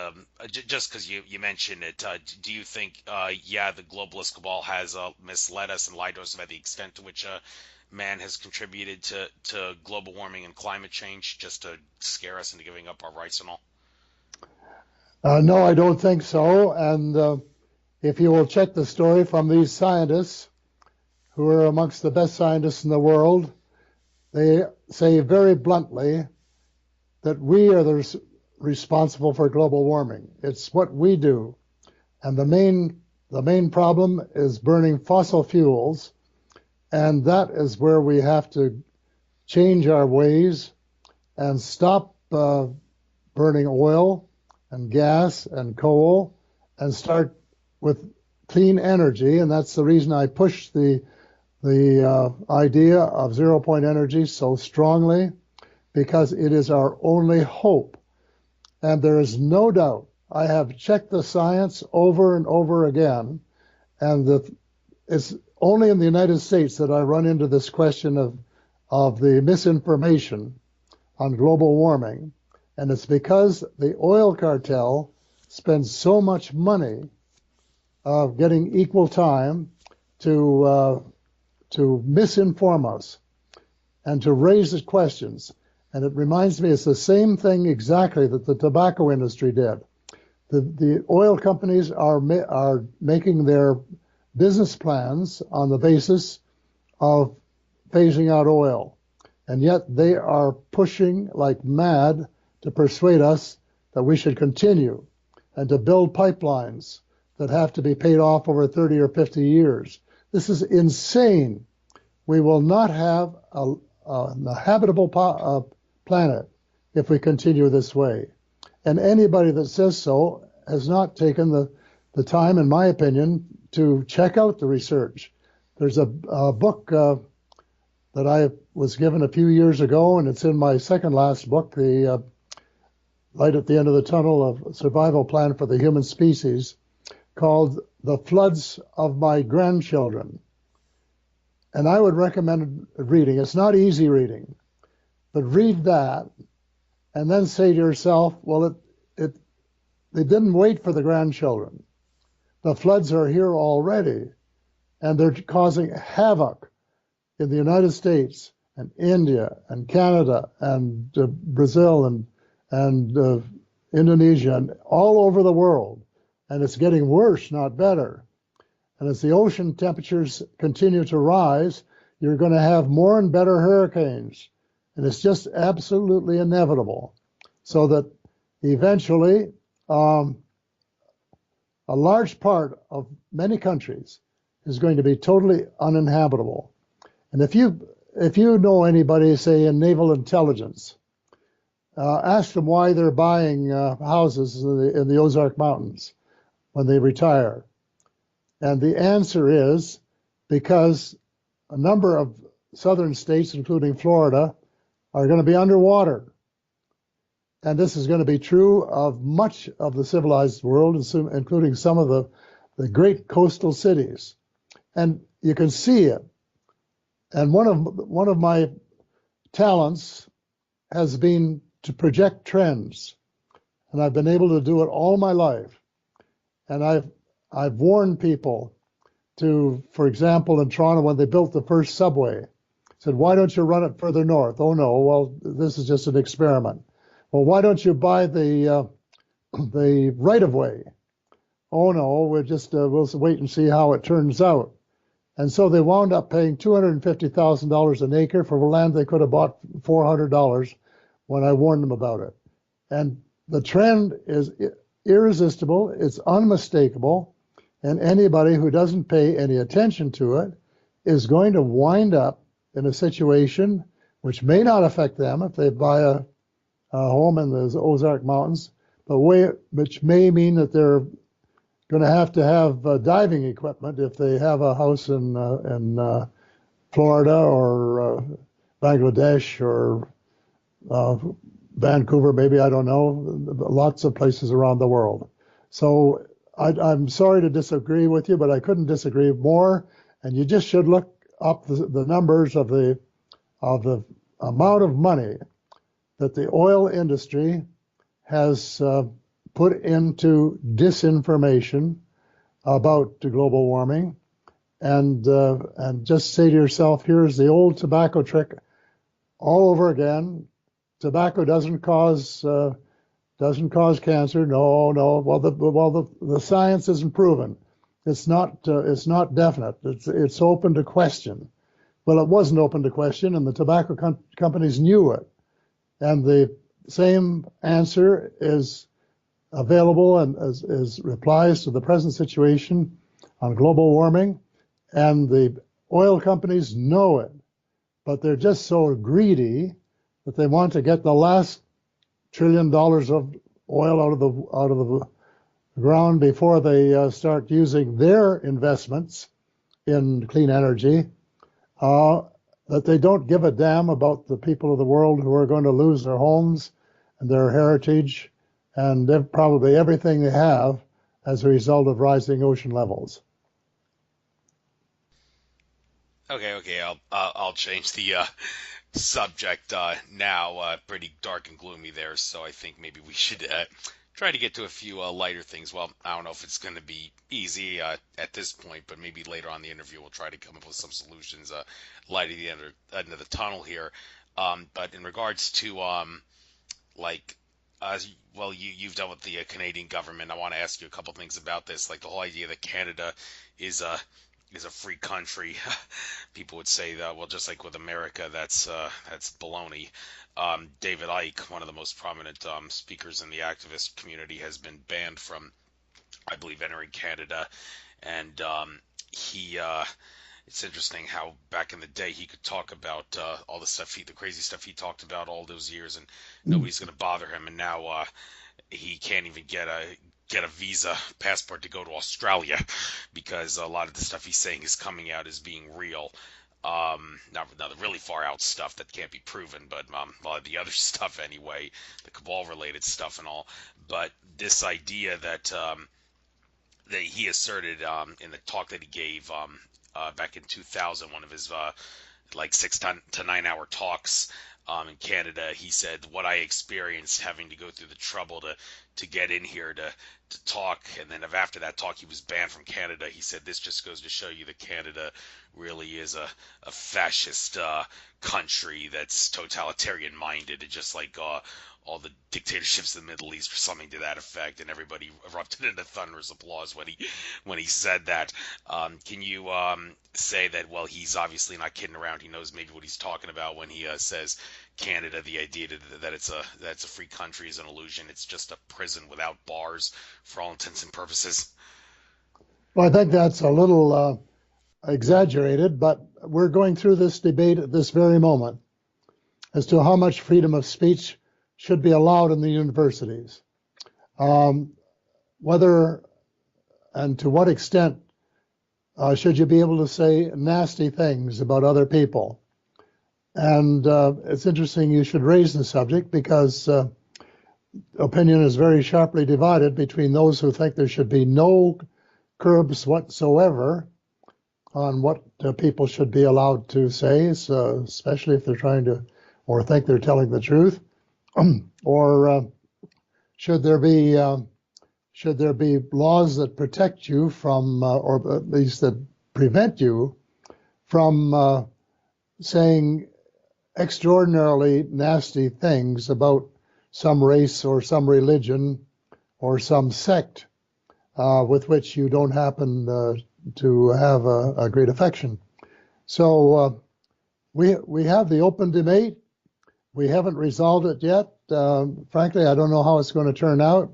just because you mentioned it, do you think, the globalist cabal has misled us and lied to us about the extent to which man has contributed to global warming and climate change, just to scare us into giving up our rights and all? No, I don't think so. And if you will check the story from these scientists, who are amongst the best scientists in the world, they say very bluntly that we are the responsible for global warming. It's what we do. And the main problem is burning fossil fuels, and that is where we have to change our ways and stop burning oil and gas and coal and start with clean energy. And that's the reason I push the idea of zero-point energy so strongly, because it is our only hope. And there is no doubt, I have checked the science over and over again, and it's only in the United States that I run into this question of the misinformation on global warming. And it's because the oil cartel spends so much money getting equal time to to misinform us and to raise the questions. And it reminds me, it's the same thing exactly that the tobacco industry did. The oil companies are making their business plans on the basis of phasing out oil. And yet they are pushing like mad to persuade us that we should continue and to build pipelines that have to be paid off over 30 or 50 years. This is insane. We will not have a habitable planet if we continue this way. And anybody that says so has not taken the time, in my opinion, to check out the research. There's a book that I was given a few years ago, and it's in my second last book, the Light at the End of the Tunnel of Survival Plan for the Human Species, called The Floods of My Grandchildren. And I would recommend reading. It's not easy reading, but read that and then say to yourself, well, they didn't wait for the grandchildren. The floods are here already, and they're causing havoc in the United States and India and Canada and Brazil and Indonesia and all over the world. And it's getting worse, not better. And as the ocean temperatures continue to rise, you're going to have more and better hurricanes. And it's just absolutely inevitable. So that eventually, a large part of many countries is going to be totally uninhabitable. And if you know anybody, say, in naval intelligence, ask them why they're buying houses in the Ozark Mountains when they retire. And the answer is because a number of southern states, including Florida, are going to be underwater. And this is going to be true of much of the civilized world, including some of the great coastal cities. And you can see it. And one of my talents has been to project trends. And I've been able to do it all my life. And I've warned people to, for example, in Toronto, when they built the first subway, said, why don't you run it further north? Oh, no, well, this is just an experiment. Well, why don't you buy the right-of-way? Oh, no, we'll wait and see how it turns out. And so they wound up paying $250,000 an acre for land they could have bought $400 when I warned them about it. And the trend is irresistible, it's unmistakable, and anybody who doesn't pay any attention to it is going to wind up in a situation which may not affect them if they buy a home in the Ozark Mountains, but which may mean that they're going to have diving equipment if they have a house in Florida or Bangladesh or Vancouver, maybe, I don't know, lots of places around the world. So I'm sorry to disagree with you, but I couldn't disagree more. And you just should look up the numbers of the amount of money that the oil industry has put into disinformation about global warming, and just say to yourself, here's the old tobacco trick all over again. Tobacco doesn't cause cancer. No. Well, the science isn't proven. It's not definite. It's open to question. Well, it wasn't open to question, and the tobacco companies knew it. And the same answer is available and as replies to the present situation on global warming. And the oil companies know it, but they're just so greedy that they want to get the last $1 trillion of oil out of the ground before they start using their investments in clean energy. That they don't give a damn about the people of the world who are going to lose their homes and their heritage and probably everything they have as a result of rising ocean levels. Okay, I'll change the subject now, pretty dark and gloomy there. So I think maybe we should try to get to a few lighter things. Well, I don't know if it's going to be easy at this point, but maybe later on in the interview we'll try to come up with some solutions, light at the end of the tunnel here. But in regards to like well, you've dealt with the Canadian government. I want to ask you a couple things about this, like the whole idea that Canada is a free country. People would say that, well, just like with America, that's baloney. David Icke, one of the most prominent speakers in the activist community, has been banned from, I believe, entering Canada, and he. It's interesting how back in the day he could talk about all the stuff, the crazy stuff he talked about all those years, and nobody's going to bother him. And now he can't even get a visa passport to go to Australia because a lot of the stuff he's saying is coming out as being real. Not the really far out stuff that can't be proven, but a lot of the other stuff anyway, the Cabal related stuff and all. But this idea that that he asserted in the talk that he gave back in 2000, one of his like 6 to 9 hour talks in Canada, he said, what I experienced having to go through the trouble to get in here to talk, and then after that talk he was banned from Canada. He said, this just goes to show you that Canada really is a fascist country that's totalitarian minded, just like all the dictatorships in the Middle East or something to that effect, and everybody erupted into thunderous applause when he said that. Can you say that, well, he's obviously not kidding around, he knows maybe what he's talking about when he says Canada, the idea that it's a free country is an illusion, it's just a prison without bars for all intents and purposes? Well, I think that's a little exaggerated, but we're going through this debate at this very moment as to how much freedom of speech should be allowed in the universities. Whether and to what extent should you be able to say nasty things about other people? And it's interesting you should raise the subject because opinion is very sharply divided between those who think there should be no curbs whatsoever on what people should be allowed to say, especially if they're trying to or think they're telling the truth. Or should there be laws that protect you from, or at least that prevent you from saying extraordinarily nasty things about some race or some religion or some sect with which you don't happen to have a great affection? So we have the open debate. We haven't resolved it yet. Frankly, I don't know how it's going to turn out.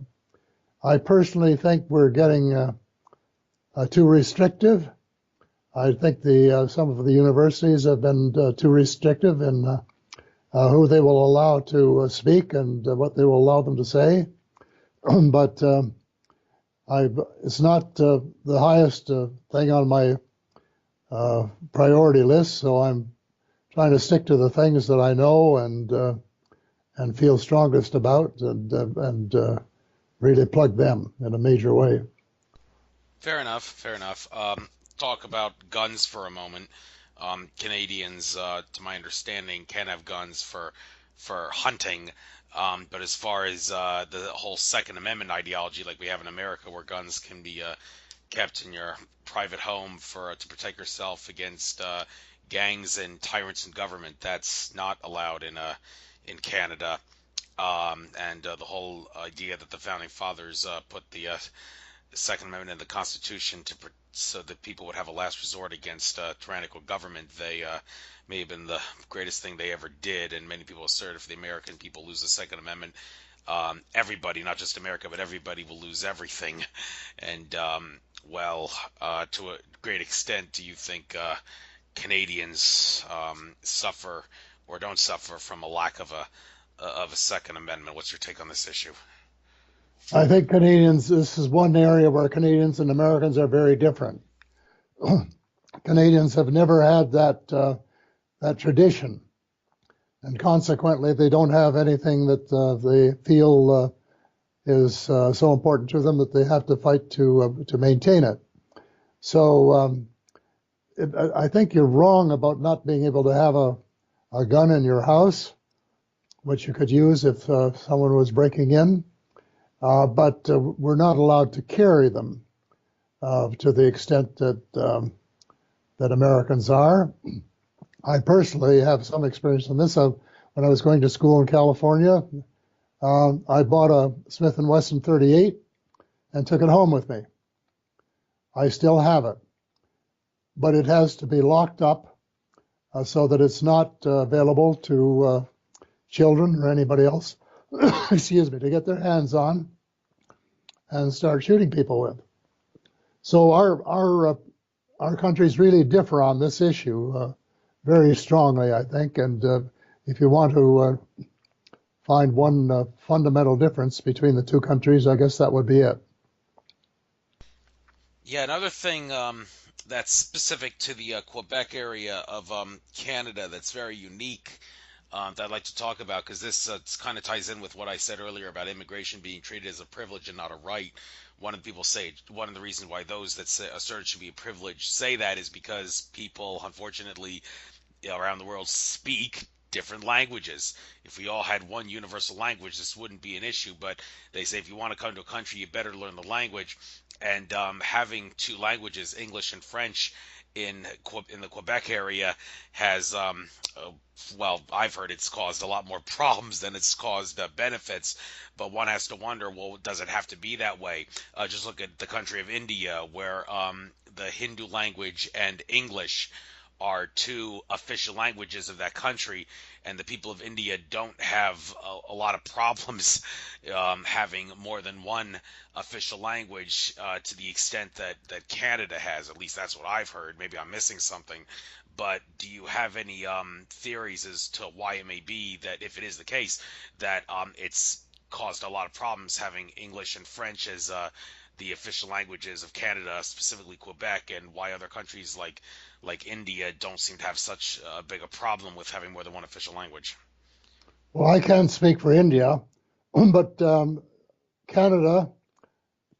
I personally think we're getting too restrictive. I think some of the universities have been too restrictive in who they will allow to speak and what they will allow them to say. But it's not the highest thing on my priority list, so I'm trying to stick to the things that I know and feel strongest about, and really plug them in a major way. Fair enough. Fair enough. Talk about guns for a moment. Canadians, to my understanding, can have guns for hunting, but as far as the whole Second Amendment ideology, like we have in America, where guns can be kept in your private home to protect yourself against gangs and tyrants in government, that's not allowed in Canada. And the whole idea that the founding fathers put the Second Amendment in the Constitution so that people would have a last resort against tyrannical government, they may have been the greatest thing they ever did. And many people assert if the American people lose the Second Amendment, everybody, not just America, but everybody will lose everything. And to a great extent, do you think Canadians suffer or don't suffer from a lack of a Second Amendment? What's your take on this issue? I think this is one area where Canadians and Americans are very different. Canadians have never had that tradition, and consequently they don't have anything that they feel is so important to them that they have to fight to maintain it. So I think you're wrong about not being able to have a gun in your house, which you could use if someone was breaking in, but we're not allowed to carry them to the extent that Americans are. I personally have some experience in this. When I was going to school in California, I bought a Smith & Wesson 38 and took it home with me. I still have it, but it has to be locked up so that it's not available to children or anybody else, excuse me, to get their hands on and start shooting people with. So our countries really differ on this issue very strongly, I think. And if you want to find one fundamental difference between the two countries, I guess that would be it. Yeah, another thing that's specific to the Quebec area of Canada that's very unique that I'd like to talk about, because this kind of ties in with what I said earlier about immigration being treated as a privilege and not a right. One of the reasons why those that assert it should be a privilege say that is because people, unfortunately, around the world speak different languages. If we all had one universal language, this wouldn't be an issue. But they say if you want to come to a country, you better learn the language. And having two languages, English and French, in the Quebec area has, well, I've heard it's caused a lot more problems than it's caused benefits. But one has to wonder, well, does it have to be that way? Just look at the country of India, where the Hindu language and English are two official languages of that country, and the people of India don't have a lot of problems having more than one official language to the extent that Canada has. At least that's what I've heard. Maybe I'm missing something. But do you have any theories as to why it may be that, if it is the case, that it's caused a lot of problems having English and French as the official languages of Canada, specifically Quebec, and why other countries like India don't seem to have such a big a problem with having more than one official language? Well, I can't speak for India, but Canada,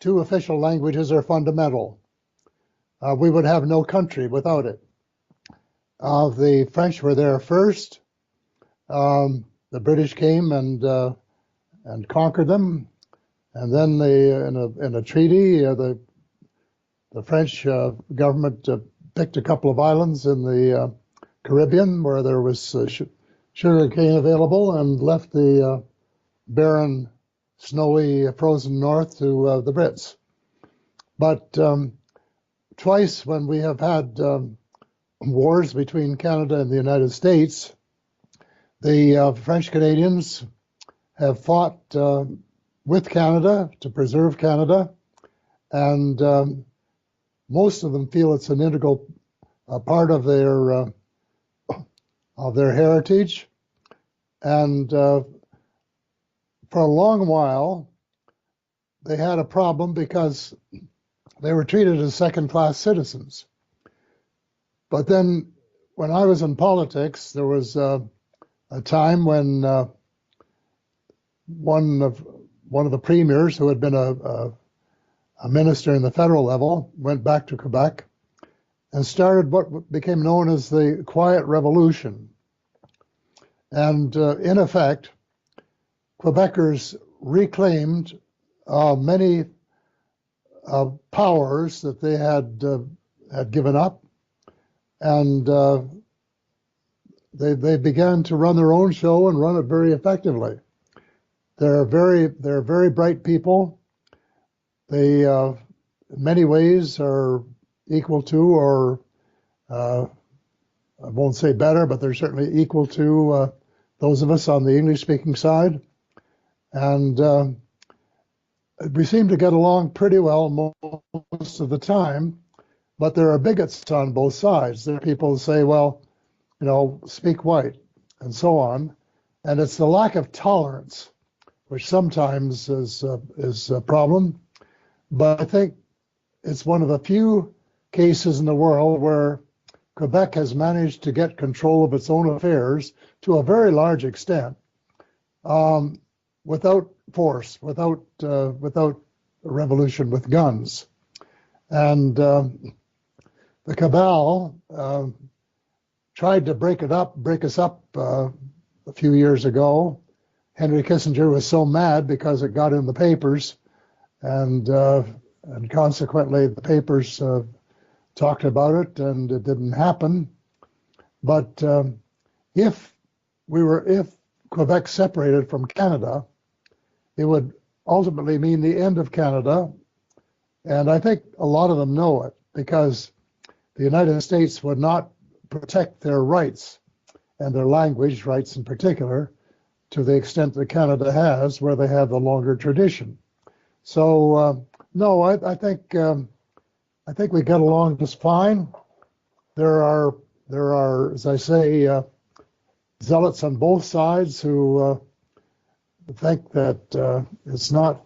two official languages are fundamental. We would have no country without it. The French were there first. The British came and conquered them, and then in a treaty, the French government picked a couple of islands in the Caribbean where there was sugar cane available, and left the barren, snowy, frozen north to the Brits. But twice when we have had wars between Canada and the United States, the French Canadians have fought with Canada to preserve Canada, and most of them feel it's an integral part of their heritage. And for a long while, they had a problem because they were treated as second-class citizens. But then, when I was in politics, there was a time when one of the premiers, who had been a minister in the federal level, went back to Quebec and started what became known as the Quiet Revolution. And in effect, Quebecers reclaimed many powers that they had given up, and they began to run their own show and run it very effectively. They're very bright people. They, in many ways, are equal to, or I won't say better, but they're certainly equal to those of us on the English-speaking side. And we seem to get along pretty well most of the time, but there are bigots on both sides. There are people who say, well, speak white, and so on. And it's the lack of tolerance, which sometimes is a problem. But I think it's one of the few cases in the world where Quebec has managed to get control of its own affairs to a very large extent, without force, without a revolution with guns. And the Cabal tried to break us up a few years ago. Henry Kissinger was so mad because it got in the papers, and consequently the papers talked about it, and it didn't happen. But if Quebec separated from Canada, it would ultimately mean the end of Canada. And I think a lot of them know it, because the United States would not protect their rights, and their language rights in particular, to the extent that Canada has, where they have the longer tradition. So no, I think we get along just fine. There are, as I say, zealots on both sides who think that it's not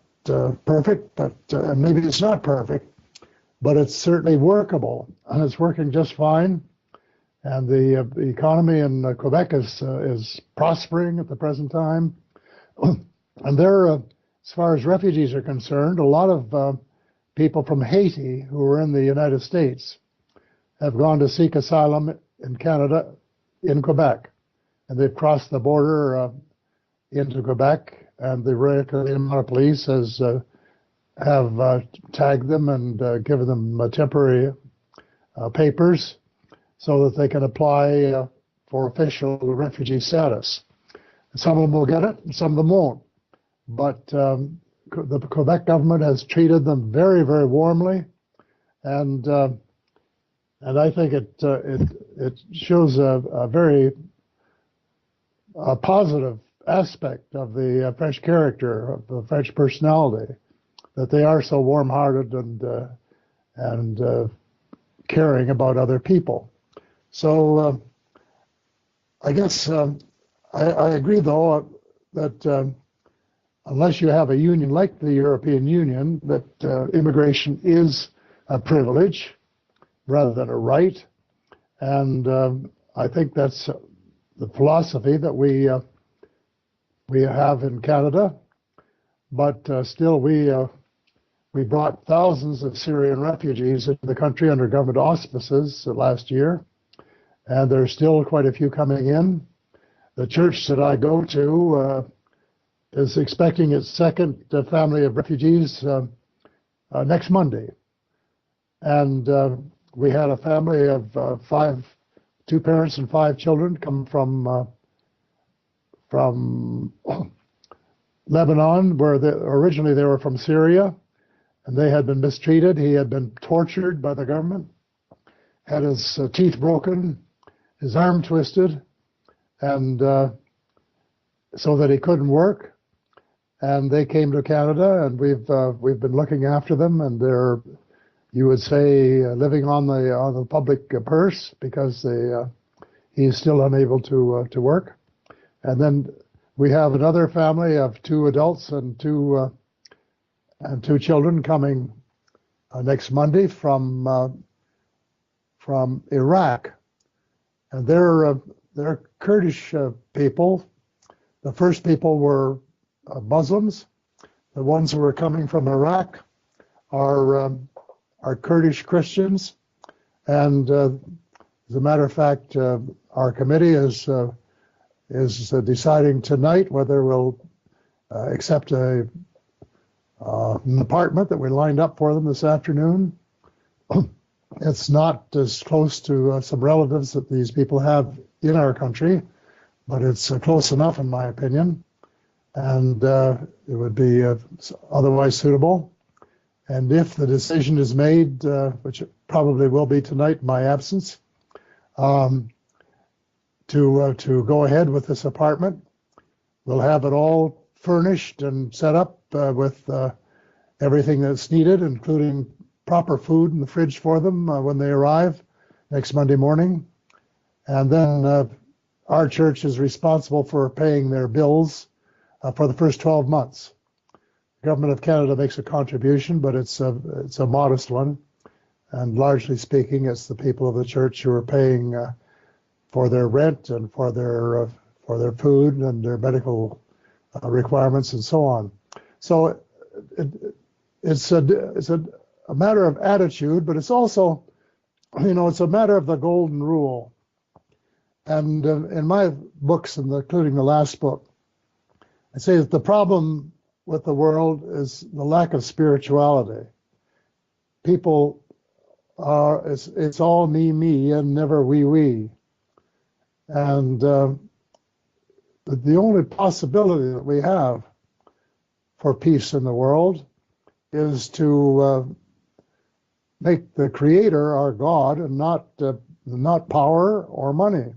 perfect, but maybe it's not perfect, but it's certainly workable, and it's working just fine. And the economy in Quebec is prospering at the present time. And there, as far as refugees are concerned, a lot of people from Haiti who are in the United States have gone to seek asylum in Canada, in Quebec. And they've crossed the border into Quebec, and the Canadian Police have tagged them and given them temporary papers so that they can apply for official refugee status. Some of them will get it, and some of them won't. But the Quebec government has treated them very, very warmly, and I think it shows a very positive aspect of the French character, of the French personality, that they are so warm-hearted and caring about other people. So I guess I agree, though, that unless you have a union like the European Union, that immigration is a privilege rather than a right. And I think that's the philosophy that we have in Canada. But still, we brought thousands of Syrian refugees into the country under government auspices last year, and there's still quite a few coming in. The church that I go to is expecting its second family of refugees next Monday. And we had a family of two parents and 5 children come from Lebanon, where originally they were from Syria, and they had been mistreated. He had been tortured by the government, had his teeth broken, his arm twisted, and so that he couldn't work. And they came to Canada, and we've been looking after them, and they're, you would say, living on the public purse, because he's still unable to work. And then we have another family of 2 adults and two children coming next Monday from Iraq, and they're Kurdish people. The first people were Muslims. The ones who are coming from Iraq are Kurdish Christians, and as a matter of fact, our committee is deciding tonight whether we'll accept an apartment that we lined up for them this afternoon. It's not as close to some relatives that these people have in our country, but it's close enough, in my opinion, and it would be otherwise suitable. And if the decision is made, which it probably will be tonight in my absence, to go ahead with this apartment, we'll have it all furnished and set up with everything that's needed, including proper food in the fridge for them when they arrive next Monday morning. And then our church is responsible for paying their bills for the first 12 months. The Government of Canada makes a contribution, but it's a modest one. And largely speaking, it's the people of the church who are paying for their rent and for their food and their medical requirements and so on. So it's a matter of attitude, but it's also, it's a matter of the golden rule. And in my books, including the last book, I say that the problem with the world is the lack of spirituality. People it's all me, me, and never we, we. And the only possibility that we have for peace in the world is to make the Creator our God and not power or money.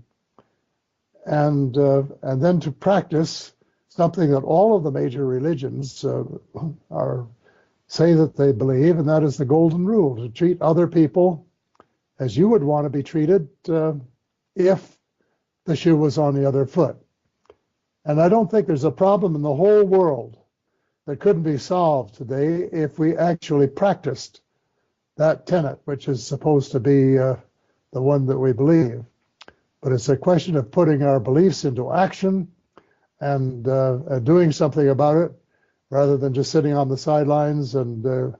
And then to practice something that all of the major religions say that they believe, and that is the golden rule, to treat other people as you would want to be treated if the shoe was on the other foot. And I don't think there's a problem in the whole world that couldn't be solved today if we actually practiced that tenet, which is supposed to be the one that we believe. But it's a question of putting our beliefs into action and doing something about it, rather than just sitting on the sidelines and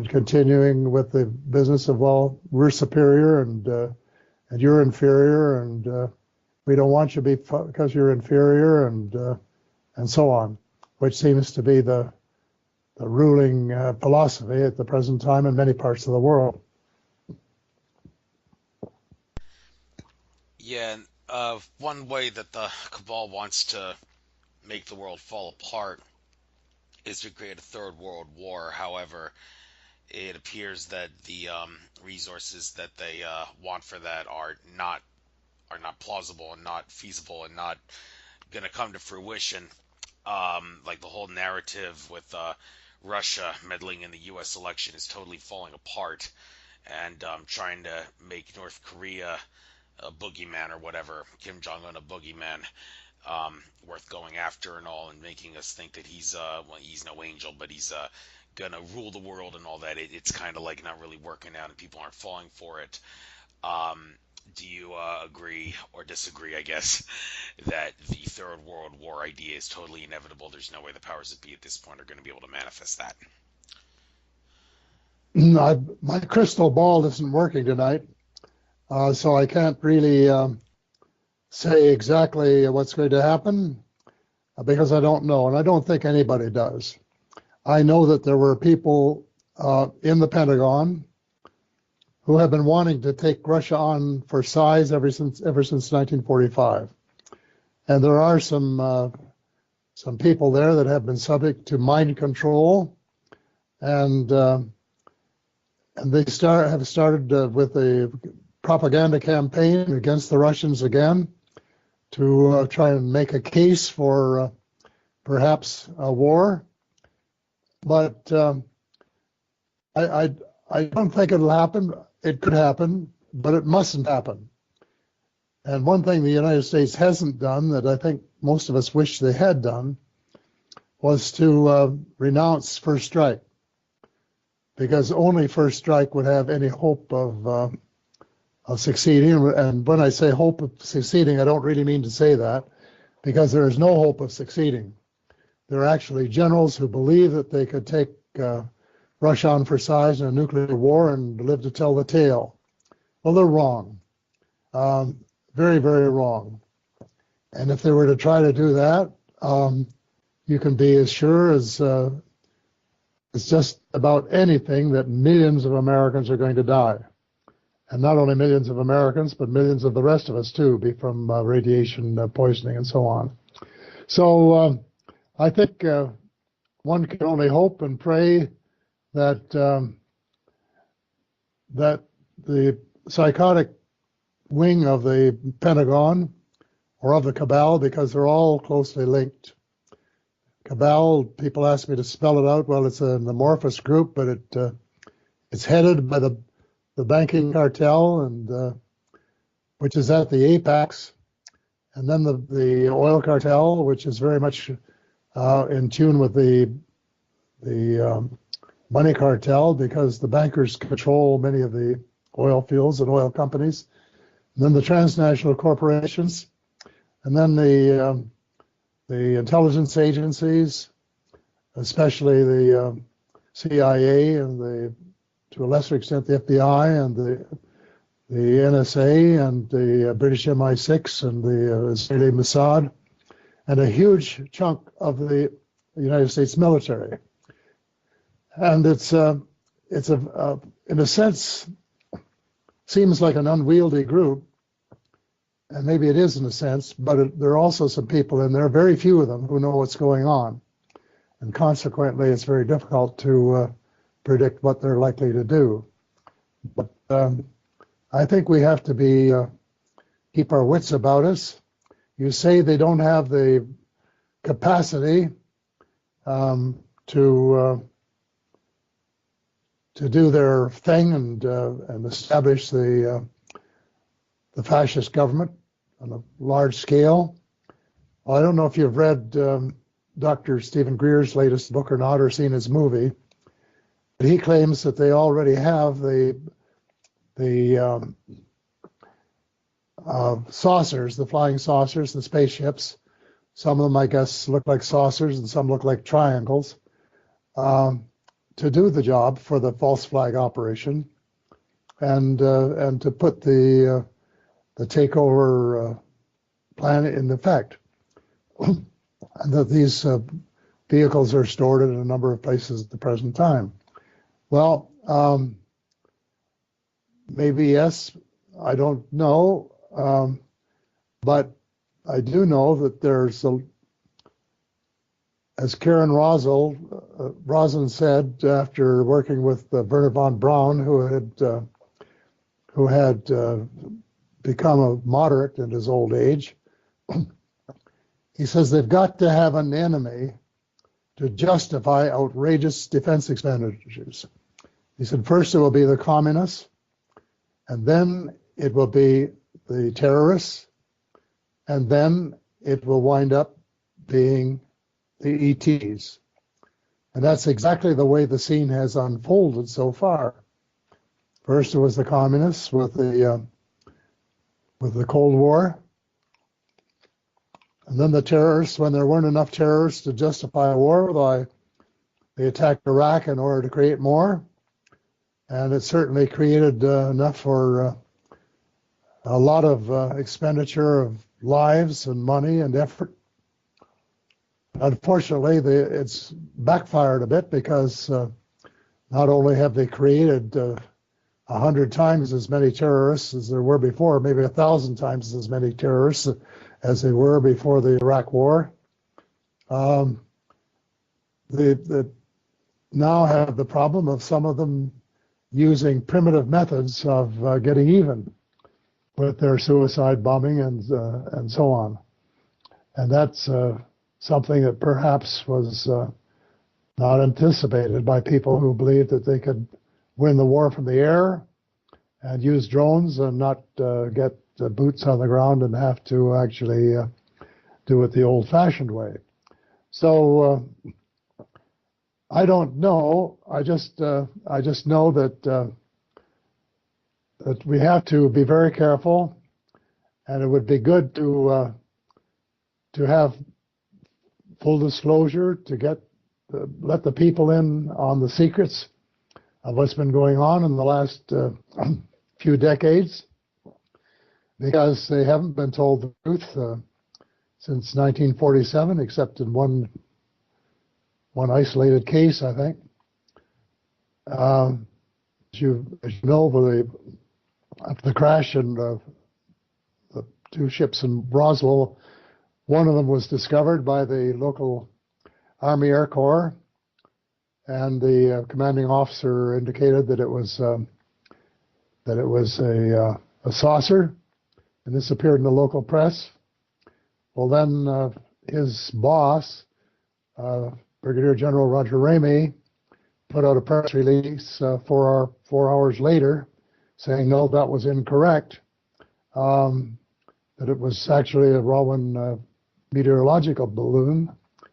continuing with the business of, well, we're superior and you're inferior, and we don't want you to be because you're inferior, and so on, which seems to be the ruling philosophy at the present time in many parts of the world. Yeah, one way that the Cabal wants to make the world fall apart is to create a third world war. However, it appears that the resources that they want for that are not plausible and not feasible and not going to come to fruition. Like the whole narrative with Russia meddling in the U.S. election is totally falling apart, and trying to make North Korea a boogeyman or whatever, Kim Jong-Un a boogeyman, worth going after and all, and making us think that he's he's no angel, but he's gonna rule the world and all that. It's kind of like not really working out, and people aren't falling for it. Do you agree or disagree, I guess, that the Third World War idea is totally inevitable? There's no way the powers that be at this point are going to be able to manifest that. My crystal ball isn't working tonight, so I can't really say exactly what's going to happen because I don't know, and I don't think anybody does. I know that there were people in the Pentagon who have been wanting to take Russia on for size ever since 1945, and there are some people there that have been subject to mind control, and they have started with a propaganda campaign against the Russians again to try and make a case for perhaps a war. But I don't think it'll happen. It could happen, but it mustn't happen. And one thing the United States hasn't done that I think most of us wish they had done was to renounce first strike, because only first strike would have any hope of succeeding. And when I say hope of succeeding, I don't really mean to say that, because there is no hope of succeeding. There are actually generals who believe that they could take Russia on for size in a nuclear war and live to tell the tale. Well, they're wrong. Very, very wrong. And if they were to try to do that, you can be as sure as it's just about anything that millions of Americans are going to die. And not only millions of Americans, but millions of the rest of us too, be from radiation poisoning and so on. So I think one can only hope and pray that that the psychotic wing of the Pentagon or of the Cabal, because they're all closely linked. Cabal, people ask me to spell it out. Well, it's an amorphous group, but it's headed by the banking cartel, and which is at the apex, and then the oil cartel, which is very much in tune with the money cartel, because the bankers control many of the oil fields and oil companies, and then the transnational corporations, and then the intelligence agencies, especially the CIA and to a lesser extent the FBI and NSA and the British MI6 and the Israeli Mossad, and a huge chunk of the United States military. And it's in a sense, seems like an unwieldy group, and maybe it is in a sense, but there are also some people in there, very few of them, who know what's going on. And consequently, it's very difficult to predict what they're likely to do. But I think we have to keep our wits about us. You say they don't have the capacity to do their thing and establish the fascist government on a large scale. Well, I don't know if you've read Dr. Stephen Greer's latest book or not, or seen his movie, but he claims that they already have the saucers, the flying saucers, the spaceships. Some of them, I guess, look like saucers, and some look like triangles, to do the job for the false flag operation, and to put the takeover plan in effect. And that these vehicles are stored in a number of places at the present time. Well, maybe yes, I don't know, but I do know that there's as Karen Rosen said after working with Werner von Braun, who had become a moderate in his old age. He says they've got to have an enemy to justify outrageous defense expenditures. He said first it will be the communists, and then it will be the terrorists, and then it will wind up being the ETs. And that's exactly the way the scene has unfolded so far. First it was the communists with the Cold War, and then the terrorists, when there weren't enough terrorists to justify a war, they attacked Iraq in order to create more. And it certainly created enough for a lot of expenditure of lives and money and effort. Unfortunately, it's backfired a bit because not only have they created 100 times as many terrorists as there were before, maybe 1,000 times as many terrorists as they were before the Iraq War. They now have the problem of some of them using primitive methods of getting even with their suicide bombing and so on. And that's something that perhaps was not anticipated by people who believed that they could win the war from the air and use drones and not get boots on the ground and have to actually do it the old-fashioned way. So I don't know. I just know that we have to be very careful, and it would be good to have full disclosure, to let the people in on the secrets of what's been going on in the last few decades, because they haven't been told the truth since 1947, except in one isolated case, I think. As you know, after the crash and the two ships in Roswell, one of them was discovered by the local Army Air Corps, and the commanding officer indicated that it was a saucer, and this appeared in the local press. Well, then his boss, Brigadier General Roger Ramey, put out a press release 4 hours later saying, no, that was incorrect, that it was actually a Rowan meteorological balloon,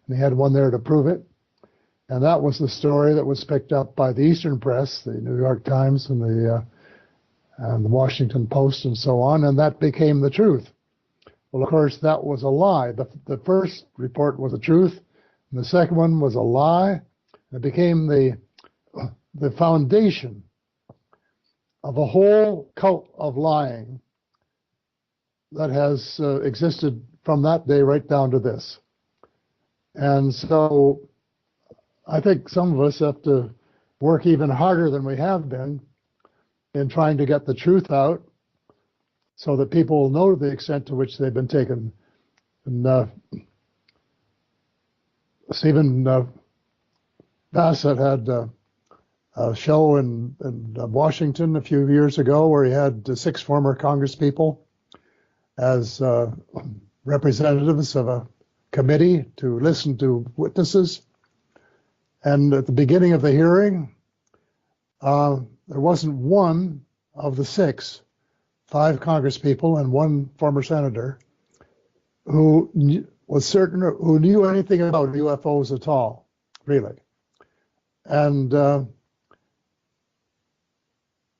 and he had one there to prove it. And that was the story that was picked up by the Eastern press, the New York Times and the Washington Post and so on, and that became the truth. Well, of course, that was a lie. The first report was the truth, and the second one was a lie. It became the foundation of a whole cult of lying that has existed from that day right down to this. And so I think some of us have to work even harder than we have been in trying to get the truth out so that people will know the extent to which they've been taken. And Stephen Bassett had a show in Washington a few years ago where he had 6 former congresspeople as representatives of a committee to listen to witnesses. And at the beginning of the hearing, there wasn't one of the 6, 5 congresspeople and 1 former senator, who was certain, who knew anything about UFOs at all, really. And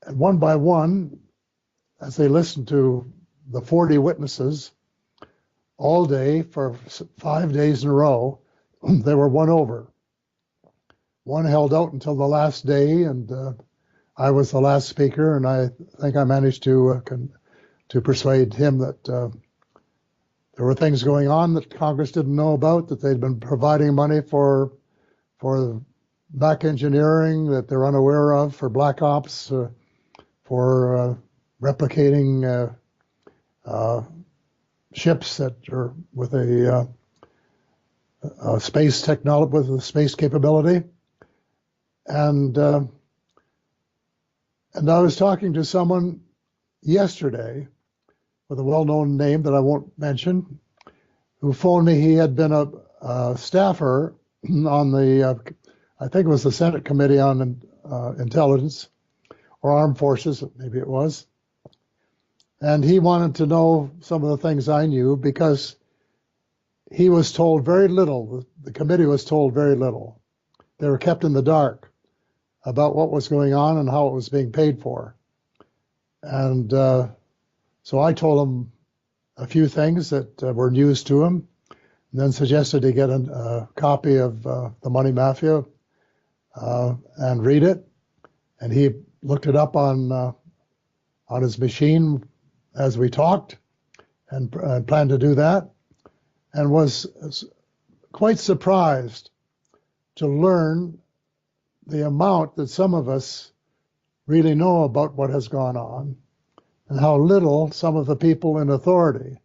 one by one, as they listened to the 40 witnesses all day for 5 days in a row, they were won over. One held out until the last day, and I was the last speaker, and I think I managed to persuade him that there were things going on that Congress didn't know about, that they'd been providing money for back engineering that they're unaware of, for black ops, for replicating ships that are with a space technology, with a space capability. And I was talking to someone yesterday with a well-known name that I won't mention, who phoned me. He had been a staffer on the, I think it was the Senate Committee on Intelligence or Armed Forces, maybe it was. And he wanted to know some of the things I knew because he was told very little. The committee was told very little. They were kept in the dark about what was going on and how it was being paid for. And so I told him a few things that were news to him, and then suggested he get a copy of The Money Mafia and read it. And he looked it up on his machine as we talked, and planned to do that, and was quite surprised to learn the amount that some of us really know about what has gone on, and how little some of the people in authority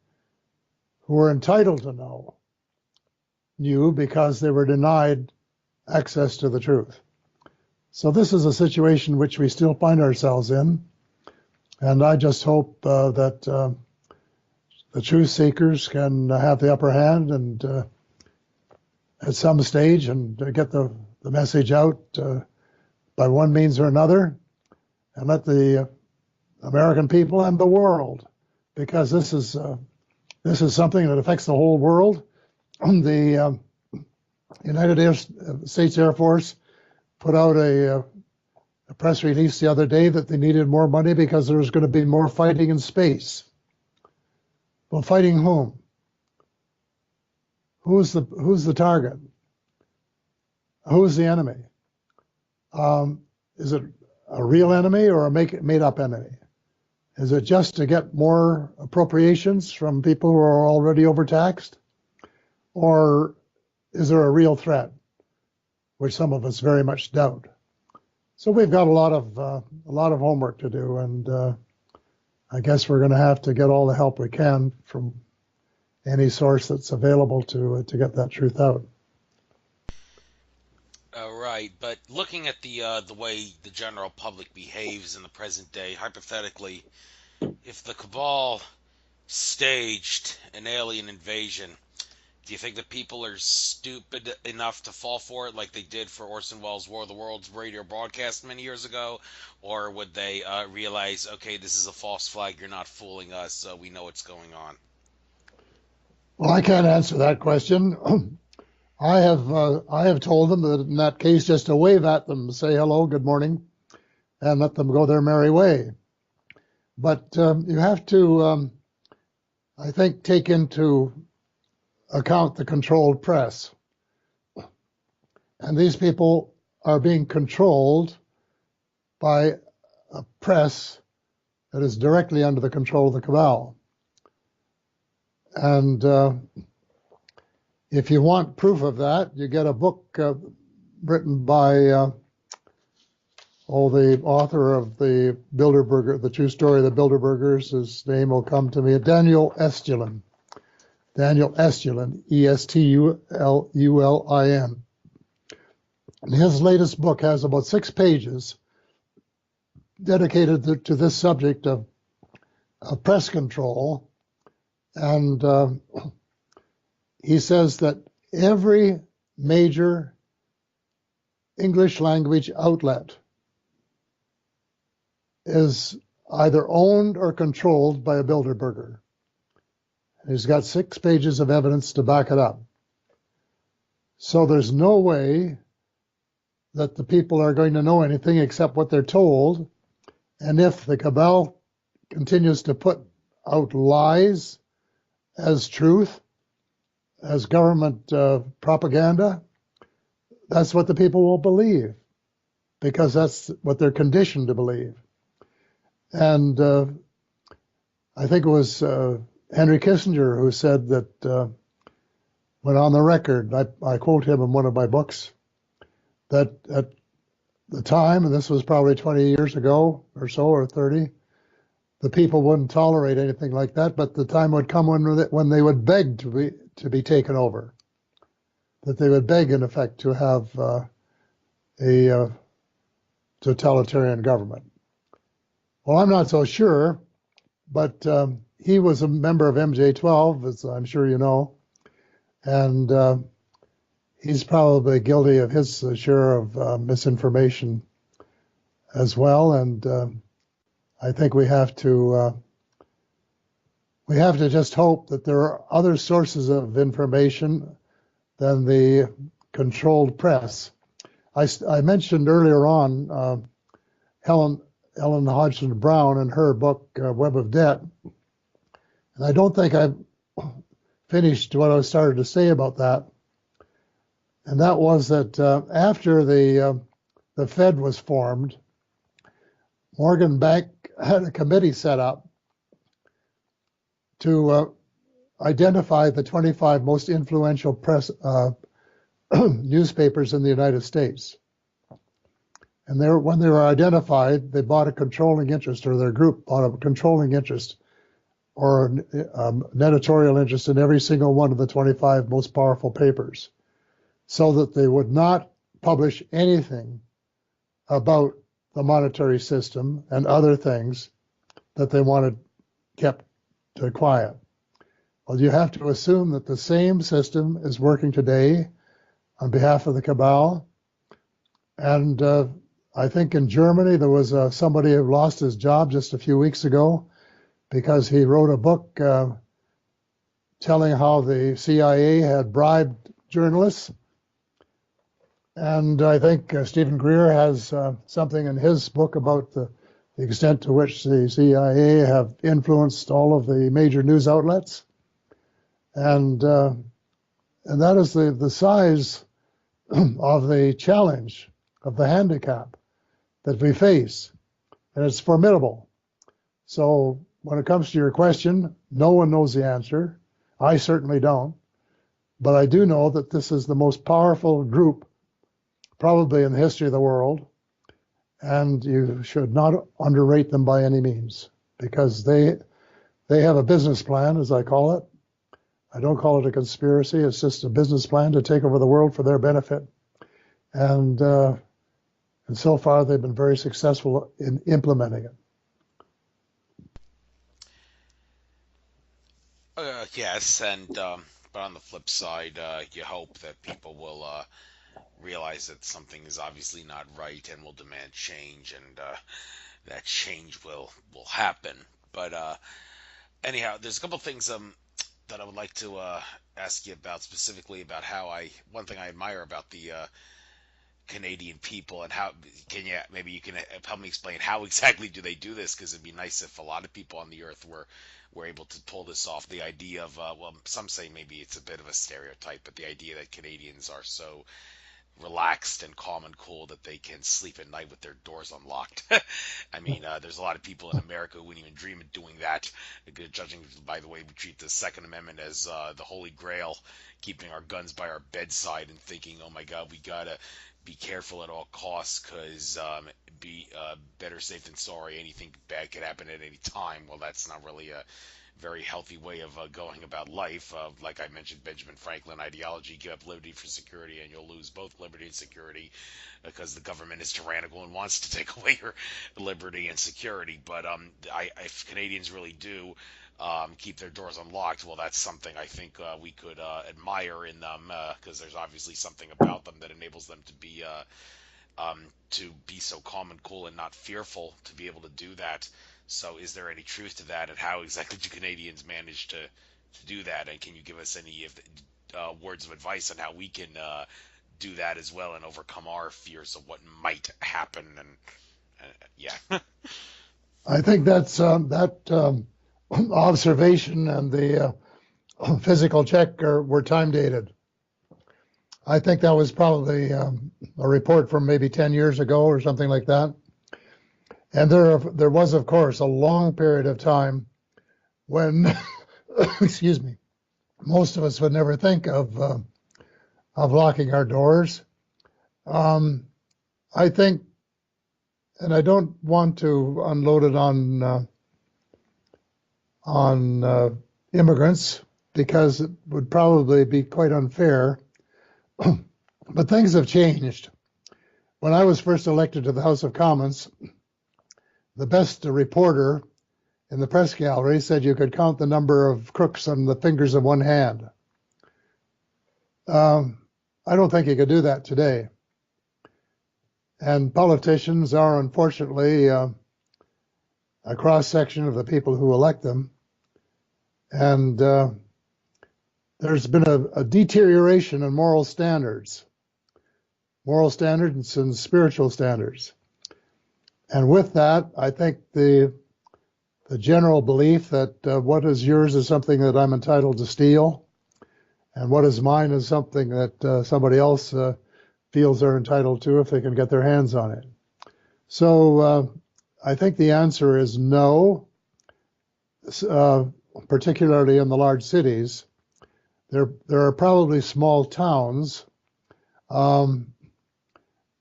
who were entitled to know knew because they were denied access to the truth. So this is a situation which we still find ourselves in, and I just hope that the truth seekers can have the upper hand and at some stage and get the message out by one means or another, and let the American people and the world, because this is something that affects the whole world. The United States Air Force put out a press release the other day that they needed more money because there was going to be more fighting in space. Well, fighting whom? Who's the target? Who's the enemy? Is it a real enemy or a made-up enemy? Is it just to get more appropriations from people who are already overtaxed? Or is there a real threat, which some of us very much doubt? So we've got a lot of homework to do, and I guess we're going to have to get all the help we can from any source that's available to get that truth out. Right, but looking at the way the general public behaves in the present day, hypothetically, if the Cabal staged an alien invasion, do you think that people are stupid enough to fall for it like they did for Orson Welles' War of the Worlds radio broadcast many years ago? Or would they realize, okay, this is a false flag, you're not fooling us, we know what's going on? Well, I can't answer that question. I have told them that in that case, just to wave at them, say hello, good morning, and let them go their merry way. But you have to, I think, take into account the controlled press. And these people are being controlled by a press that is directly under the control of the Cabal. And if you want proof of that, you get a book written by the author of the Bilderberger, the true story of the Bilderbergers. His name will come to me. Daniel Estulin. Daniel Estulin, Estulin. And his latest book has about 6 pages dedicated to this subject of press control. And he says that every major English language outlet is either owned or controlled by a Bilderberger. He's got 6 pages of evidence to back it up. So there's no way that the people are going to know anything except what they're told. And if the Cabal continues to put out lies as truth, as government propaganda, that's what the people will believe, because that's what they're conditioned to believe. And I think it was Henry Kissinger who said that, when on the record, I quote him in one of my books, that at the time, and this was probably 20 years ago or so, or 30, the people wouldn't tolerate anything like that, but the time would come when they would beg to be taken over, that they would beg, in effect, to have a totalitarian government. Well, I'm not so sure, but he was a member of MJ12, as I'm sure you know, and he's probably guilty of his share of misinformation as well. And I think we have to just hope that there are other sources of information than the controlled press. I mentioned earlier on Ellen Hodgson Brown and her book Web of Debt, and I don't think I've finished what I started to say about that. And that was that after the Fed was formed, Morgan Bank had a committee set up to identify the 25 most influential press newspapers in the United States. And when they were identified, they bought a controlling interest, or their group bought a controlling interest, or an editorial interest in every single one of the 25 most powerful papers, so that they would not publish anything about the monetary system and other things that they wanted kept quiet. Well, you have to assume that the same system is working today on behalf of the Cabal. And I think in Germany there was somebody who lost his job just a few weeks ago because he wrote a book telling how the CIA had bribed journalists. And I think Stephen Greer has something in his book about the extent to which the CIA have influenced all of the major news outlets. And that is the size of the challenge, of the handicap that we face. And it's formidable. So when it comes to your question, no one knows the answer. I certainly don't. But I do know that this is the most powerful group probably in the history of the world, and you should not underrate them by any means, because they have a business plan, as I call it. I don't call it a conspiracy. It's just a business plan to take over the world for their benefit. And so far, they've been very successful in implementing it. Yes, and but on the flip side, you hope that people will realize that something is obviously not right and will demand change, and that change will happen. But anyhow, there's a couple things that I would like to ask you about, specifically about one thing I admire about the Canadian people, and how maybe you can help me explain how exactly do they do this, because it'd be nice if a lot of people on the earth were able to pull this off. The idea of well, some say maybe it's a bit of a stereotype, but the idea that Canadians are so relaxed and calm and cool that they can sleep at night with their doors unlocked. I mean, there's a lot of people in America who wouldn't even dream of doing that, judging by the way we treat the Second Amendment as the Holy Grail, keeping our guns by our bedside and thinking, oh my God, we gotta be careful at all costs because be better safe than sorry. Anything bad could happen at any time. Well, that's not really a very healthy way of going about life. Like I mentioned, Benjamin Franklin ideology: give up liberty for security, and you'll lose both liberty and security because the government is tyrannical and wants to take away your liberty and security. But if Canadians really do keep their doors unlocked, well, that's something I think we could admire in them because there's obviously something about them that enables them to be so calm and cool and not fearful to be able to do that. So is there any truth to that, and how exactly do Canadians manage to do that? And can you give us any words of advice on how we can do that as well and overcome our fears of what might happen? And yeah. I think that's that observation and the physical check were time dated. I think that was probably a report from maybe 10 years ago or something like that. And there was, of course, a long period of time when, excuse me, most of us would never think of locking our doors. I think, and I don't want to unload it on immigrants because it would probably be quite unfair. But things have changed. When I was first elected to the House of Commons, the best reporter in the press gallery said you could count the number of crooks on the fingers of one hand. I don't think you could do that today. And politicians are unfortunately a cross-section of the people who elect them. And there's been a deterioration in moral standards and spiritual standards. And with that, I think the general belief that what is yours is something that I'm entitled to steal, and what is mine is something that somebody else feels they're entitled to if they can get their hands on it. So I think the answer is no, particularly in the large cities. There are probably small towns that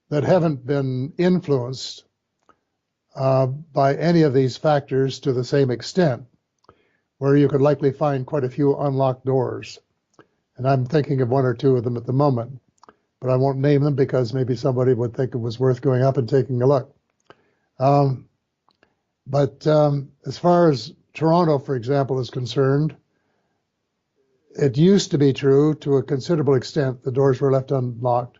haven't been influenced by any of these factors to the same extent, where you could likely find quite a few unlocked doors. And I'm thinking of one or two of them at the moment, but I won't name them because maybe somebody would think it was worth going up and taking a look. But as far as Toronto, for example, is concerned, it used to be true to a considerable extent the doors were left unlocked.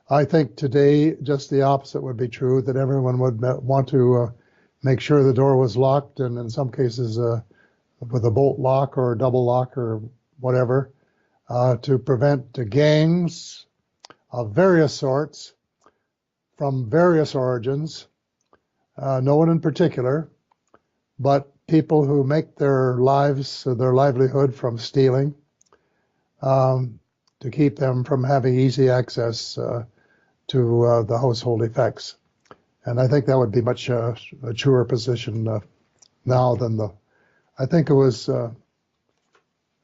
I think today just the opposite would be true, that everyone would want to make sure the door was locked, and in some cases with a bolt lock or a double lock or whatever, to prevent gangs of various sorts from various origins, no one in particular, but people who make their livelihood from stealing, to keep them from having easy access to the household effects. And I think that would be much a truer position now than I think it was, who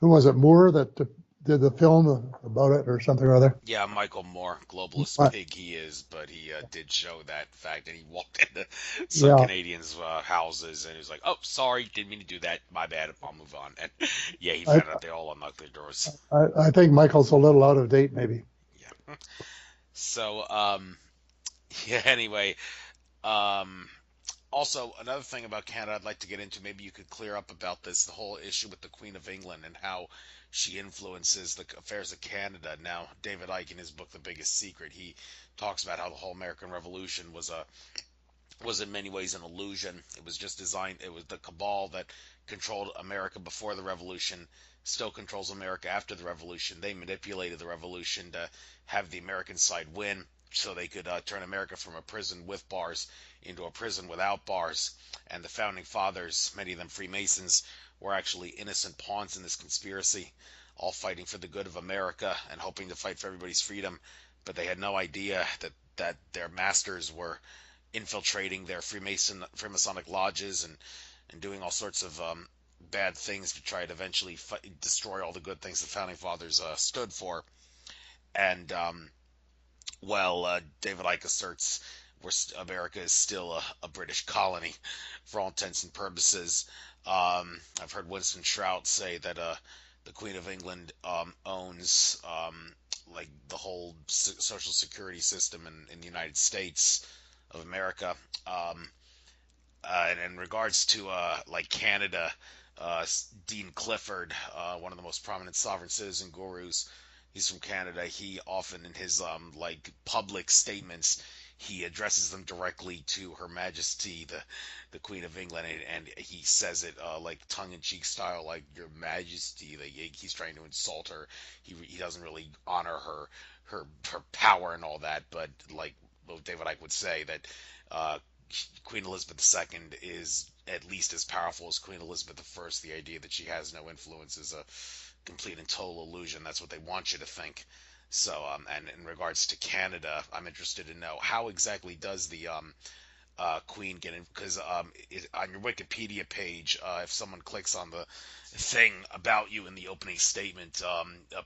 was it, Moore that did the film about it or something or other? Yeah, Michael Moore, globalist pig he is, but he did show that fact, and he walked into some Canadians' houses, and he was like, "Oh, sorry, didn't mean to do that. My bad. I'll move on." And yeah, he found out they all unlocked their doors. I think Michael's a little out of date, maybe. Yeah. So, yeah. Anyway, also another thing about Canada I'd like to get into. Maybe you could clear up about this, the whole issue with the Queen of England and how she influences the affairs of Canada. Now, David Icke, in his book The Biggest Secret, he talks about how the whole American Revolution was in many ways an illusion. It was just designed. It was the cabal that controlled America before the Revolution still controls America after the Revolution. They manipulated the Revolution to have the American side win, so they could turn America from a prison with bars into a prison without bars. And the founding fathers, many of them Freemasons, were actually innocent pawns in this conspiracy, all fighting for the good of America and hoping to fight for everybody's freedom but they had no idea that their masters were infiltrating their Freemasonic lodges and doing all sorts of bad things to try to eventually destroy all the good things the founding fathers stood for. And David Icke asserts America is still a British colony for all intents and purposes. I've heard Winston Shrout say that the Queen of England owns like the whole social security system in the United States of America. And in regards to like Canada, Dean Clifford, one of the most prominent sovereign citizen gurus, he's from Canada. He often in his like public statements, he addresses them directly to Her Majesty, the Queen of England, and he says it like tongue-in-cheek style, like Your Majesty. Like, he's trying to insult her. He doesn't really honor her power and all that. But like David Icke would say that Queen Elizabeth II is at least as powerful as Queen Elizabeth I. The idea that she has no influence is a complete and total illusion. That's what they want you to think. So, and in regards to Canada, I'm interested to know how exactly does the Queen get in? Because on your Wikipedia page, if someone clicks on the thing about you in the opening statement,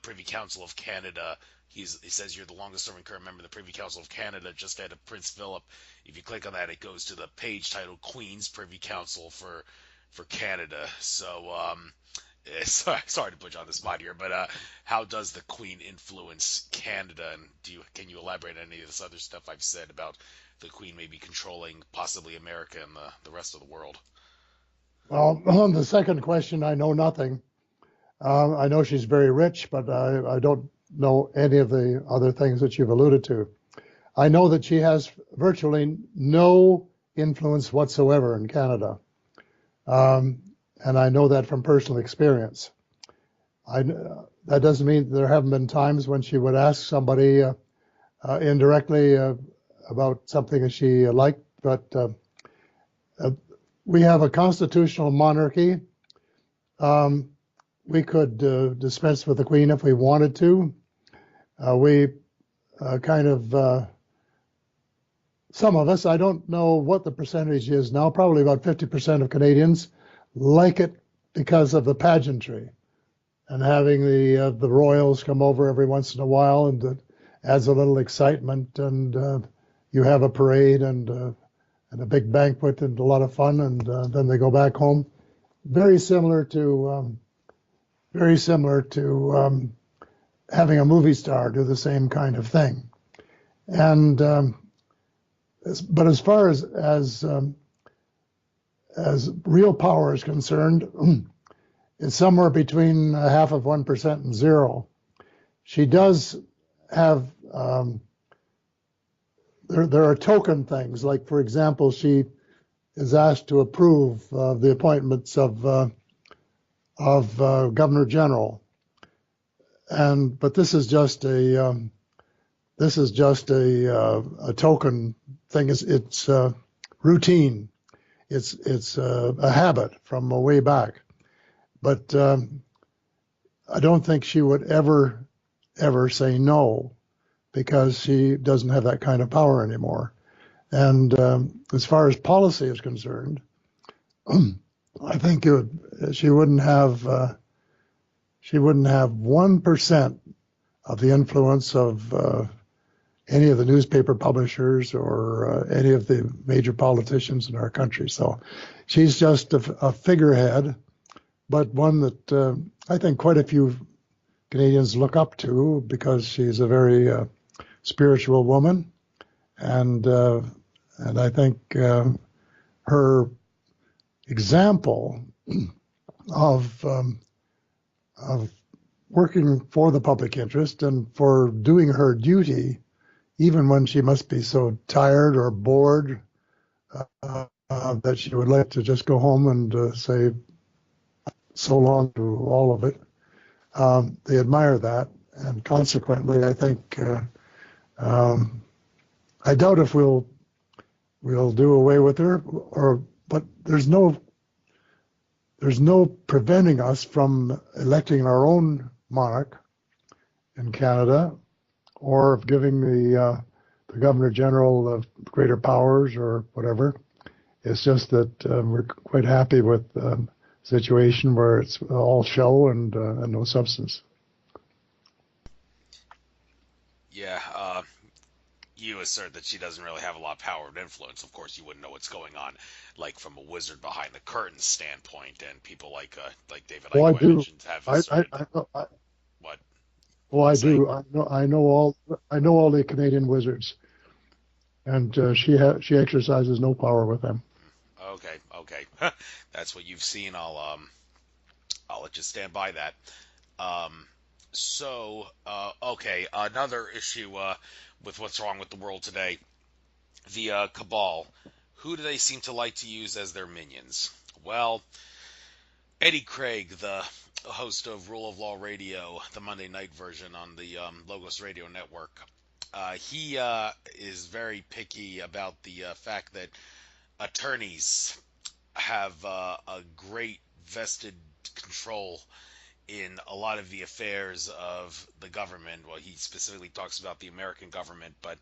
Privy Council of Canada, he says you're the longest serving current member of the Privy Council of Canada, just ahead of Prince Philip. If you click on that, it goes to the page titled Queen's Privy Council for Canada. So, sorry to put you on the spot here, but how does the Queen influence Canada? And can you elaborate on any of this other stuff I've said about the Queen maybe controlling possibly America and the rest of the world? Well, on the second question, I know nothing. I know she's very rich, but I don't know any of the other things that you've alluded to. I know that she has virtually no influence whatsoever in Canada. And I know that from personal experience. That doesn't mean there haven't been times when she would ask somebody indirectly about something that she liked, but we have a constitutional monarchy. We could dispense with the Queen if we wanted to. Some of us, I don't know what the percentage is now, probably about 50% of Canadians like it because of the pageantry and having the royals come over every once in a while, and it adds a little excitement, and you have a parade and a big banquet and a lot of fun, and then they go back home. Very similar to having a movie star do the same kind of thing. And but as far as real power is concerned, it's somewhere between 0.5% and 0. She does have, there are token things, like, for example, she is asked to approve the appointments of Governor General. But this is just a token thing. It's routine. It's a habit from way back. But I don't think she would ever say no, because she doesn't have that kind of power anymore. And as far as policy is concerned, I think she wouldn't have 1% of the influence of any of the newspaper publishers or any of the major politicians in our country. So she's just a figurehead, but one that I think quite a few Canadians look up to, because she's a very spiritual woman, and I think her example of working for the public interest and for doing her duty, even when she must be so tired or bored that she would like to just go home and say so long to all of it. They admire that, and consequently, I think I doubt if we'll do away with her, but there's no preventing us from electing our own monarch in Canada, or of giving the Governor General greater powers or whatever. It's just that we're quite happy with the situation where it's all show and no substance. Yeah, you assert that she doesn't really have a lot of power and influence. Of course, you wouldn't know what's going on, like from a wizard behind the curtain standpoint, and people like David Oh, I Icke, I do. mentioned, have I asserted. know. What? Oh, I Say? do. I know all the Canadian wizards, and she exercises no power with them. Okay. That's what you've seen. I'll let you stand by that. Um, okay, another issue with what's wrong with the world today. The Cabal. Who do they seem to like to use as their minions? Well, Eddie Craig, the host of Rule of Law Radio, the Monday night version on the Logos Radio Network, he is very picky about the fact that attorneys have a great vested control in a lot of the affairs of the government. Well, he specifically talks about the American government, but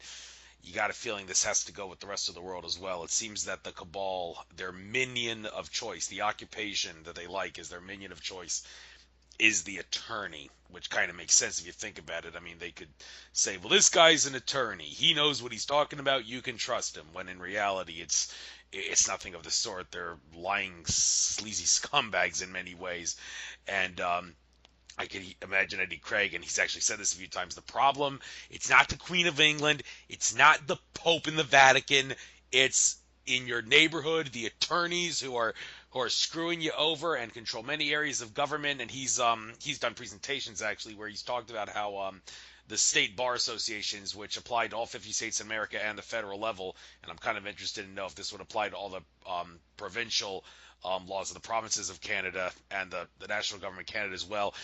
you got a feeling this has to go with the rest of the world as well. It seems that the Cabal, their minion of choice, the occupation that they like is their minion of choice, is the attorney, which kind of makes sense if you think about it. I mean, they could say, well, this guy's an attorney. He knows what he's talking about. You can trust him. When in reality, it's nothing of the sort. They're lying, sleazy scumbags in many ways. And I can imagine Eddie Craig, and he's actually said this a few times. The problem, it's not the Queen of England. It's not the Pope in the Vatican. It's in your neighborhood, the attorneys who are screwing you over and control many areas of government. And he's done presentations actually where he's talked about how the state bar associations, which apply to all 50 states in America and the federal level, and I'm kind of interested to know if this would apply to all the provincial laws of the provinces of Canada and the national government of Canada as well.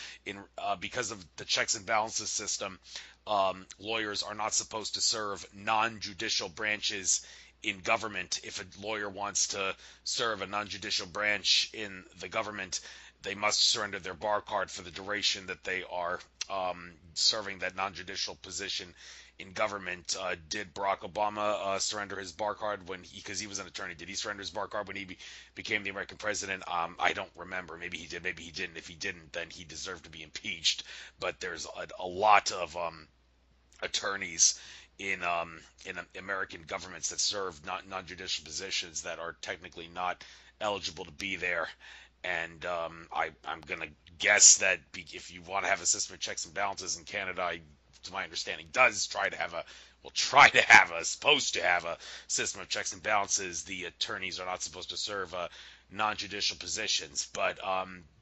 Because of the checks and balances system, lawyers are not supposed to serve non-judicial branches in government. If a lawyer wants to serve a non-judicial branch in the government, they must surrender their bar card for the duration that they are serving that non-judicial position in government. Did Barack Obama surrender his bar card because he was an attorney? Did he surrender his bar card when he became the American president? I don't remember. Maybe he did. Maybe he didn't. If he didn't, then he deserved to be impeached. But there's a lot of attorneys in American governments that serve non-judicial positions that are technically not eligible to be there. And I'm going to guess that if you want to have a system of checks and balances in Canada, to my understanding, supposed to have a system of checks and balances. The attorneys are not supposed to serve non-judicial positions. But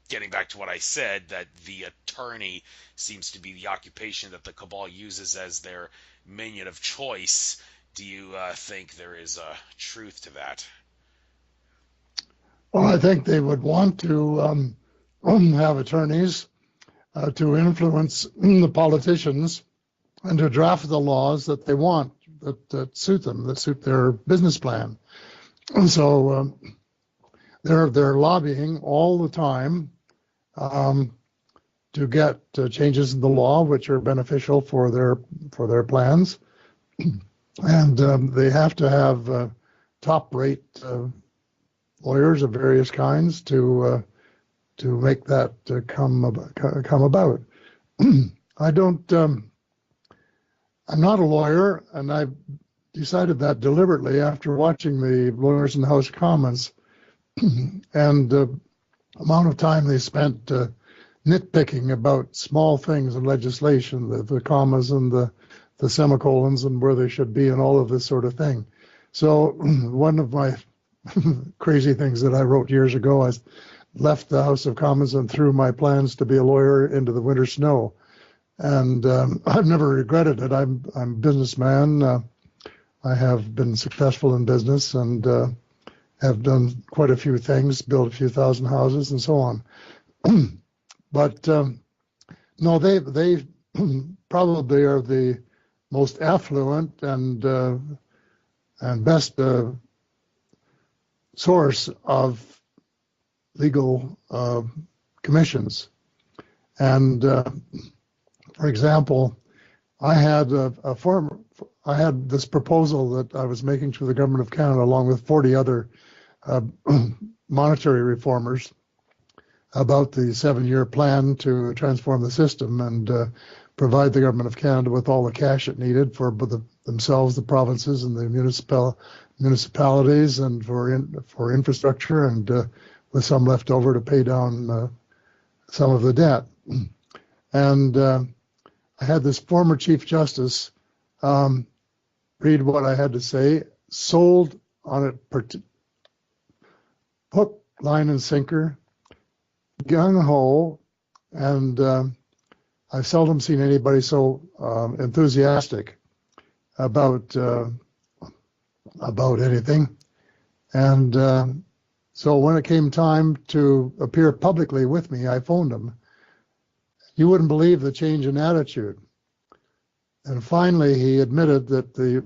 getting back to what I said, that the attorney seems to be the occupation that the Cabal uses as their minion of choice. Do you think there is truth to that? Well, I think they would want to have attorneys to influence the politicians and to draft the laws that they want, that suit them, that suit their business plan. And so they're lobbying all the time to get changes in the law which are beneficial for their plans, and they have to have top-rate lawyers of various kinds to make that come about. I'm not a lawyer, and I decided that deliberately after watching the lawyers in the House of Commons and the amount of time they spent nitpicking about small things in legislation, the commas and the semicolons and where they should be and all of this sort of thing. So one of my crazy things that I wrote years ago, I left the House of Commons and threw my plans to be a lawyer into the winter snow. And I've never regretted it. I'm a businessman. I have been successful in business and have done quite a few things, built a few thousand houses and so on. But no, they probably are the most affluent and best source of legal commissions. And for example, I had I had this proposal that I was making to the government of Canada, along with 40 other uh, monetary reformers, about the 7-year plan to transform the system and provide the government of Canada with all the cash it needed for themselves, the provinces, and the municipalities, and for infrastructure, and with some left over to pay down some of the debt. And I had this former Chief Justice read what I had to say, sold on it, hook, line, and sinker, gung-ho, and I've seldom seen anybody so enthusiastic about anything. And so when it came time to appear publicly with me, I phoned him. You wouldn't believe the change in attitude. And finally, he admitted that the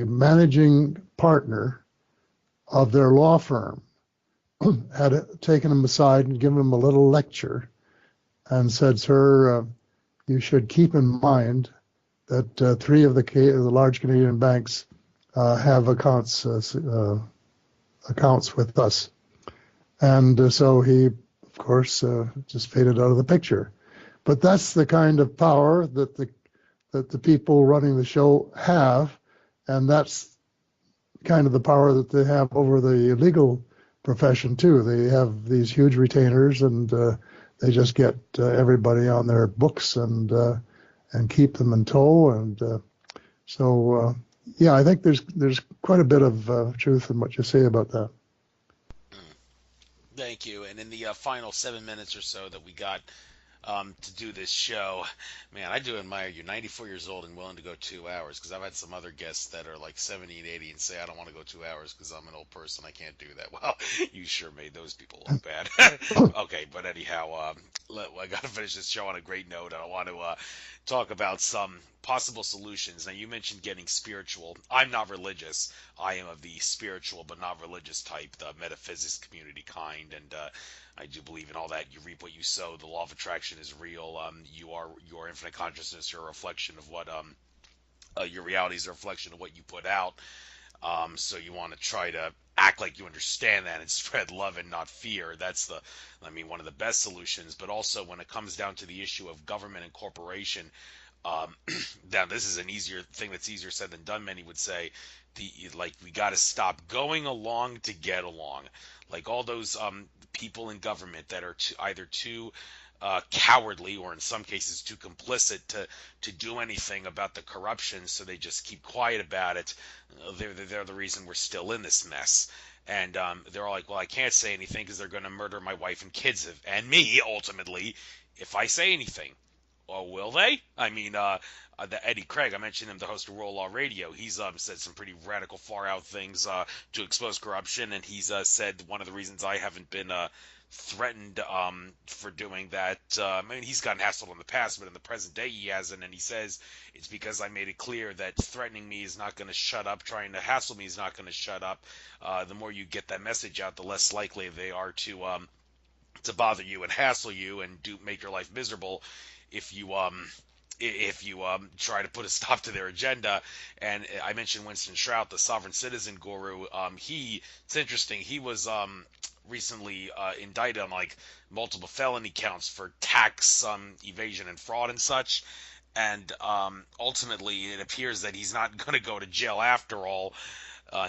managing partner of their law firm had taken him aside and given him a little lecture and said, "Sir, you should keep in mind that 3 of the large Canadian banks have accounts with us." And so he, of course, just faded out of the picture. But that's the kind of power that the people running the show have, and that's kind of the power that they have over the legal profession too. They have these huge retainers, and they just get everybody on their books and keep them in tow. And so I think there's quite a bit of truth in what you say about that. Thank you. And in the final 7 minutes or so that we got to do this show, man, I do admire you. 94 years old and willing to go 2 hours, because I've had some other guests that are like 70 and 80 and say, I don't want to go 2 hours because I'm an old person. I can't do that. Well, you sure made those people look bad. Okay, but anyhow, I got to finish this show on a great note. I want to talk about some possible solutions. Now, you mentioned getting spiritual. I'm not religious. I am of the spiritual but not religious type, the metaphysics community kind, and I do believe in all that. You reap what you sow. The law of attraction is real. Your infinite consciousness, your reflection of what your reality is a reflection of what you put out. So you want to try to act like you understand that and spread love and not fear. That's one of the best solutions. But also when it comes down to the issue of government and corporation, now this is an easier thing that's easier said than done. Many would say, we got to stop going along to get along. Like all those people in government that are either too cowardly or in some cases too complicit to do anything about the corruption, so they just keep quiet about it. They're the reason we're still in this mess. And they're all like, well, I can't say anything because they're going to murder my wife and kids and me ultimately if I say anything. Or will they? I mean, the Eddie Craig, I mentioned him, the host of Roll Law Radio. He's said some pretty radical, far-out things to expose corruption, and he's said one of the reasons I haven't been threatened for doing that. He's gotten hassled in the past, but in the present day he hasn't, and he says it's because I made it clear that threatening me is not going to shut up, trying to hassle me is not going to shut up. The more you get that message out, the less likely they are to bother you and hassle you and make your life miserable if you try to put a stop to their agenda. And I mentioned Winston Shrout, the sovereign citizen guru. It's interesting. He was recently indicted on multiple felony counts for tax evasion and fraud and such. And ultimately, it appears that he's not going to go to jail after all.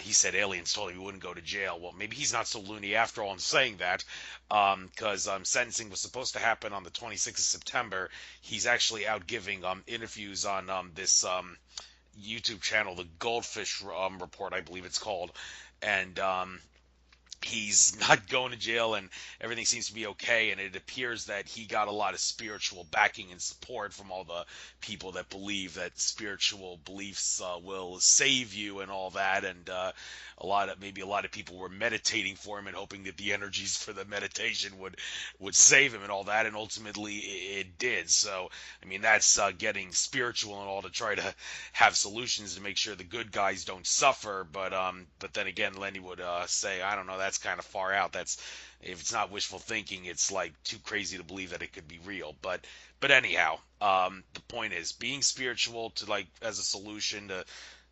He said aliens told him he wouldn't go to jail. Well, maybe he's not so loony after all in saying that, because sentencing was supposed to happen on the 26th of September. He's actually out giving interviews on this YouTube channel, the Goldfish Report, I believe it's called, and he's not going to jail and everything seems to be okay, and it appears that he got a lot of spiritual backing and support from all the people that believe that spiritual beliefs will save you and all that, and a lot of people were meditating for him and hoping that the energies for the meditation would save him and all that, and ultimately it did. So that's getting spiritual and all to try to have solutions to make sure the good guys don't suffer, but then again Lenny would say, I don't know, that's kind of far out. That's, if it's not wishful thinking, it's like too crazy to believe that it could be real. But anyhow, the point is being spiritual to like as a solution to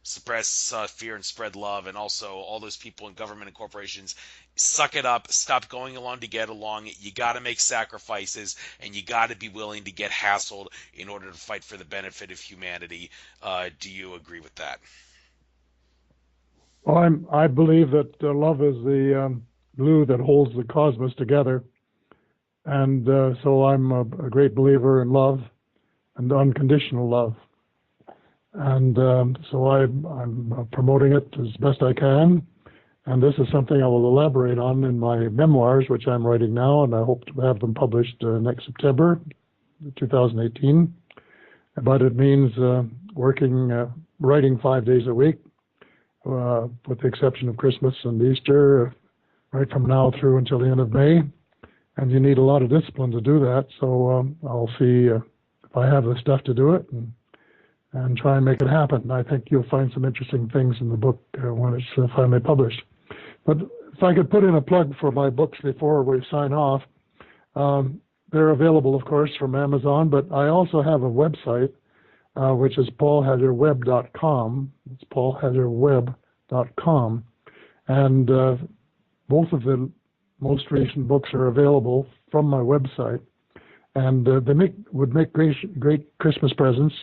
suppress fear and spread love, and also all those people in government and corporations, suck it up, stop going along to get along. You got to make sacrifices, and you got to be willing to get hassled in order to fight for the benefit of humanity. Do you agree with that? Well, I believe that love is the glue that holds the cosmos together, and so I'm a great believer in love and unconditional love. And so I'm promoting it as best I can. And this is something I will elaborate on in my memoirs, which I'm writing now, and I hope to have them published next September, 2018. But it means writing 5 days a week, with the exception of Christmas and Easter, right from now through until the end of May. And you need a lot of discipline to do that. So I'll see if I have the stuff to do it, and try and make it happen. I think you'll find some interesting things in the book when it's finally published. But if I could put in a plug for my books before we sign off, they're available, of course, from Amazon, but I also have a website, which is paulhellierweb.com. It's paulhellierweb.com. And both of the most recent books are available from my website. And they would make great Christmas presents.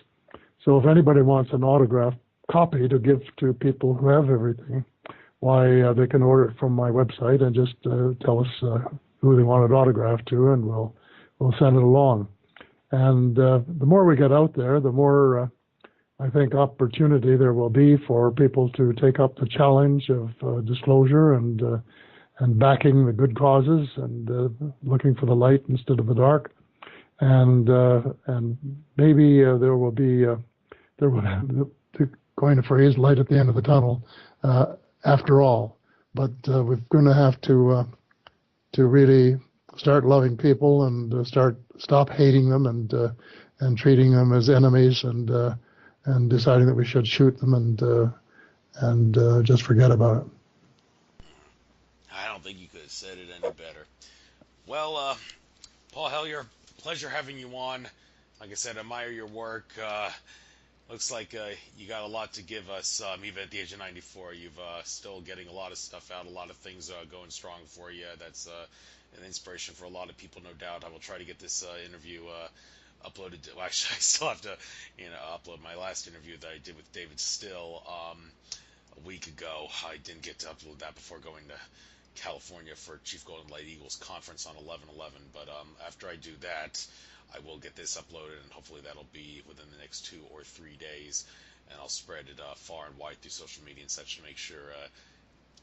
So if anybody wants an autographed copy to give to people who have everything, why they can order it from my website and just tell us who they want it autographed to, and we'll send it along. And the more we get out there, the more I think opportunity there will be for people to take up the challenge of disclosure and backing the good causes and looking for the light instead of the dark. And maybe there will be to coin a phrase, light at the end of the tunnel, after all. But we're going to have to really start loving people and stop hating them and treating them as enemies and deciding that we should shoot them and just forget about it. I don't think you could have said it any better. Well, Paul Hellyer, pleasure having you on. Like I said, admire your work. Looks like you got a lot to give us, even at the age of 94. You've still getting a lot of stuff out, a lot of things going strong for you. That's an inspiration for a lot of people, no doubt. I will try to get this interview uploaded. Well, actually, I still have to, upload my last interview that I did with David Still a week ago. I didn't get to upload that before going to California for Chief Golden Light Eagles conference on 11/11. But after I do that, I will get this uploaded, and hopefully that'll be within the next 2 or 3 days, and I'll spread it far and wide through social media and such to make sure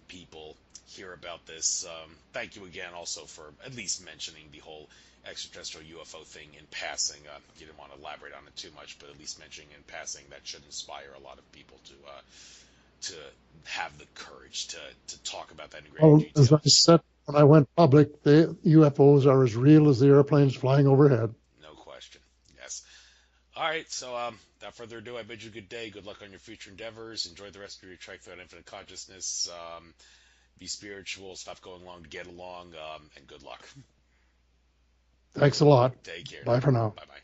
people hear about this. Thank you again also for at least mentioning the whole extraterrestrial UFO thing in passing. You didn't want to elaborate on it too much, but at least mentioning in passing that should inspire a lot of people to have the courage to talk about that in great detail. As I said when I went public, the UFOs are as real as the airplanes flying overhead. No question. Yes. All right. So without further ado, I bid you good day. Good luck on your future endeavors. Enjoy the rest of your trek throughout infinite consciousness. Be spiritual. Stop going along to get along. And good luck. Thanks a lot. Take care. Bye for now. Bye-bye.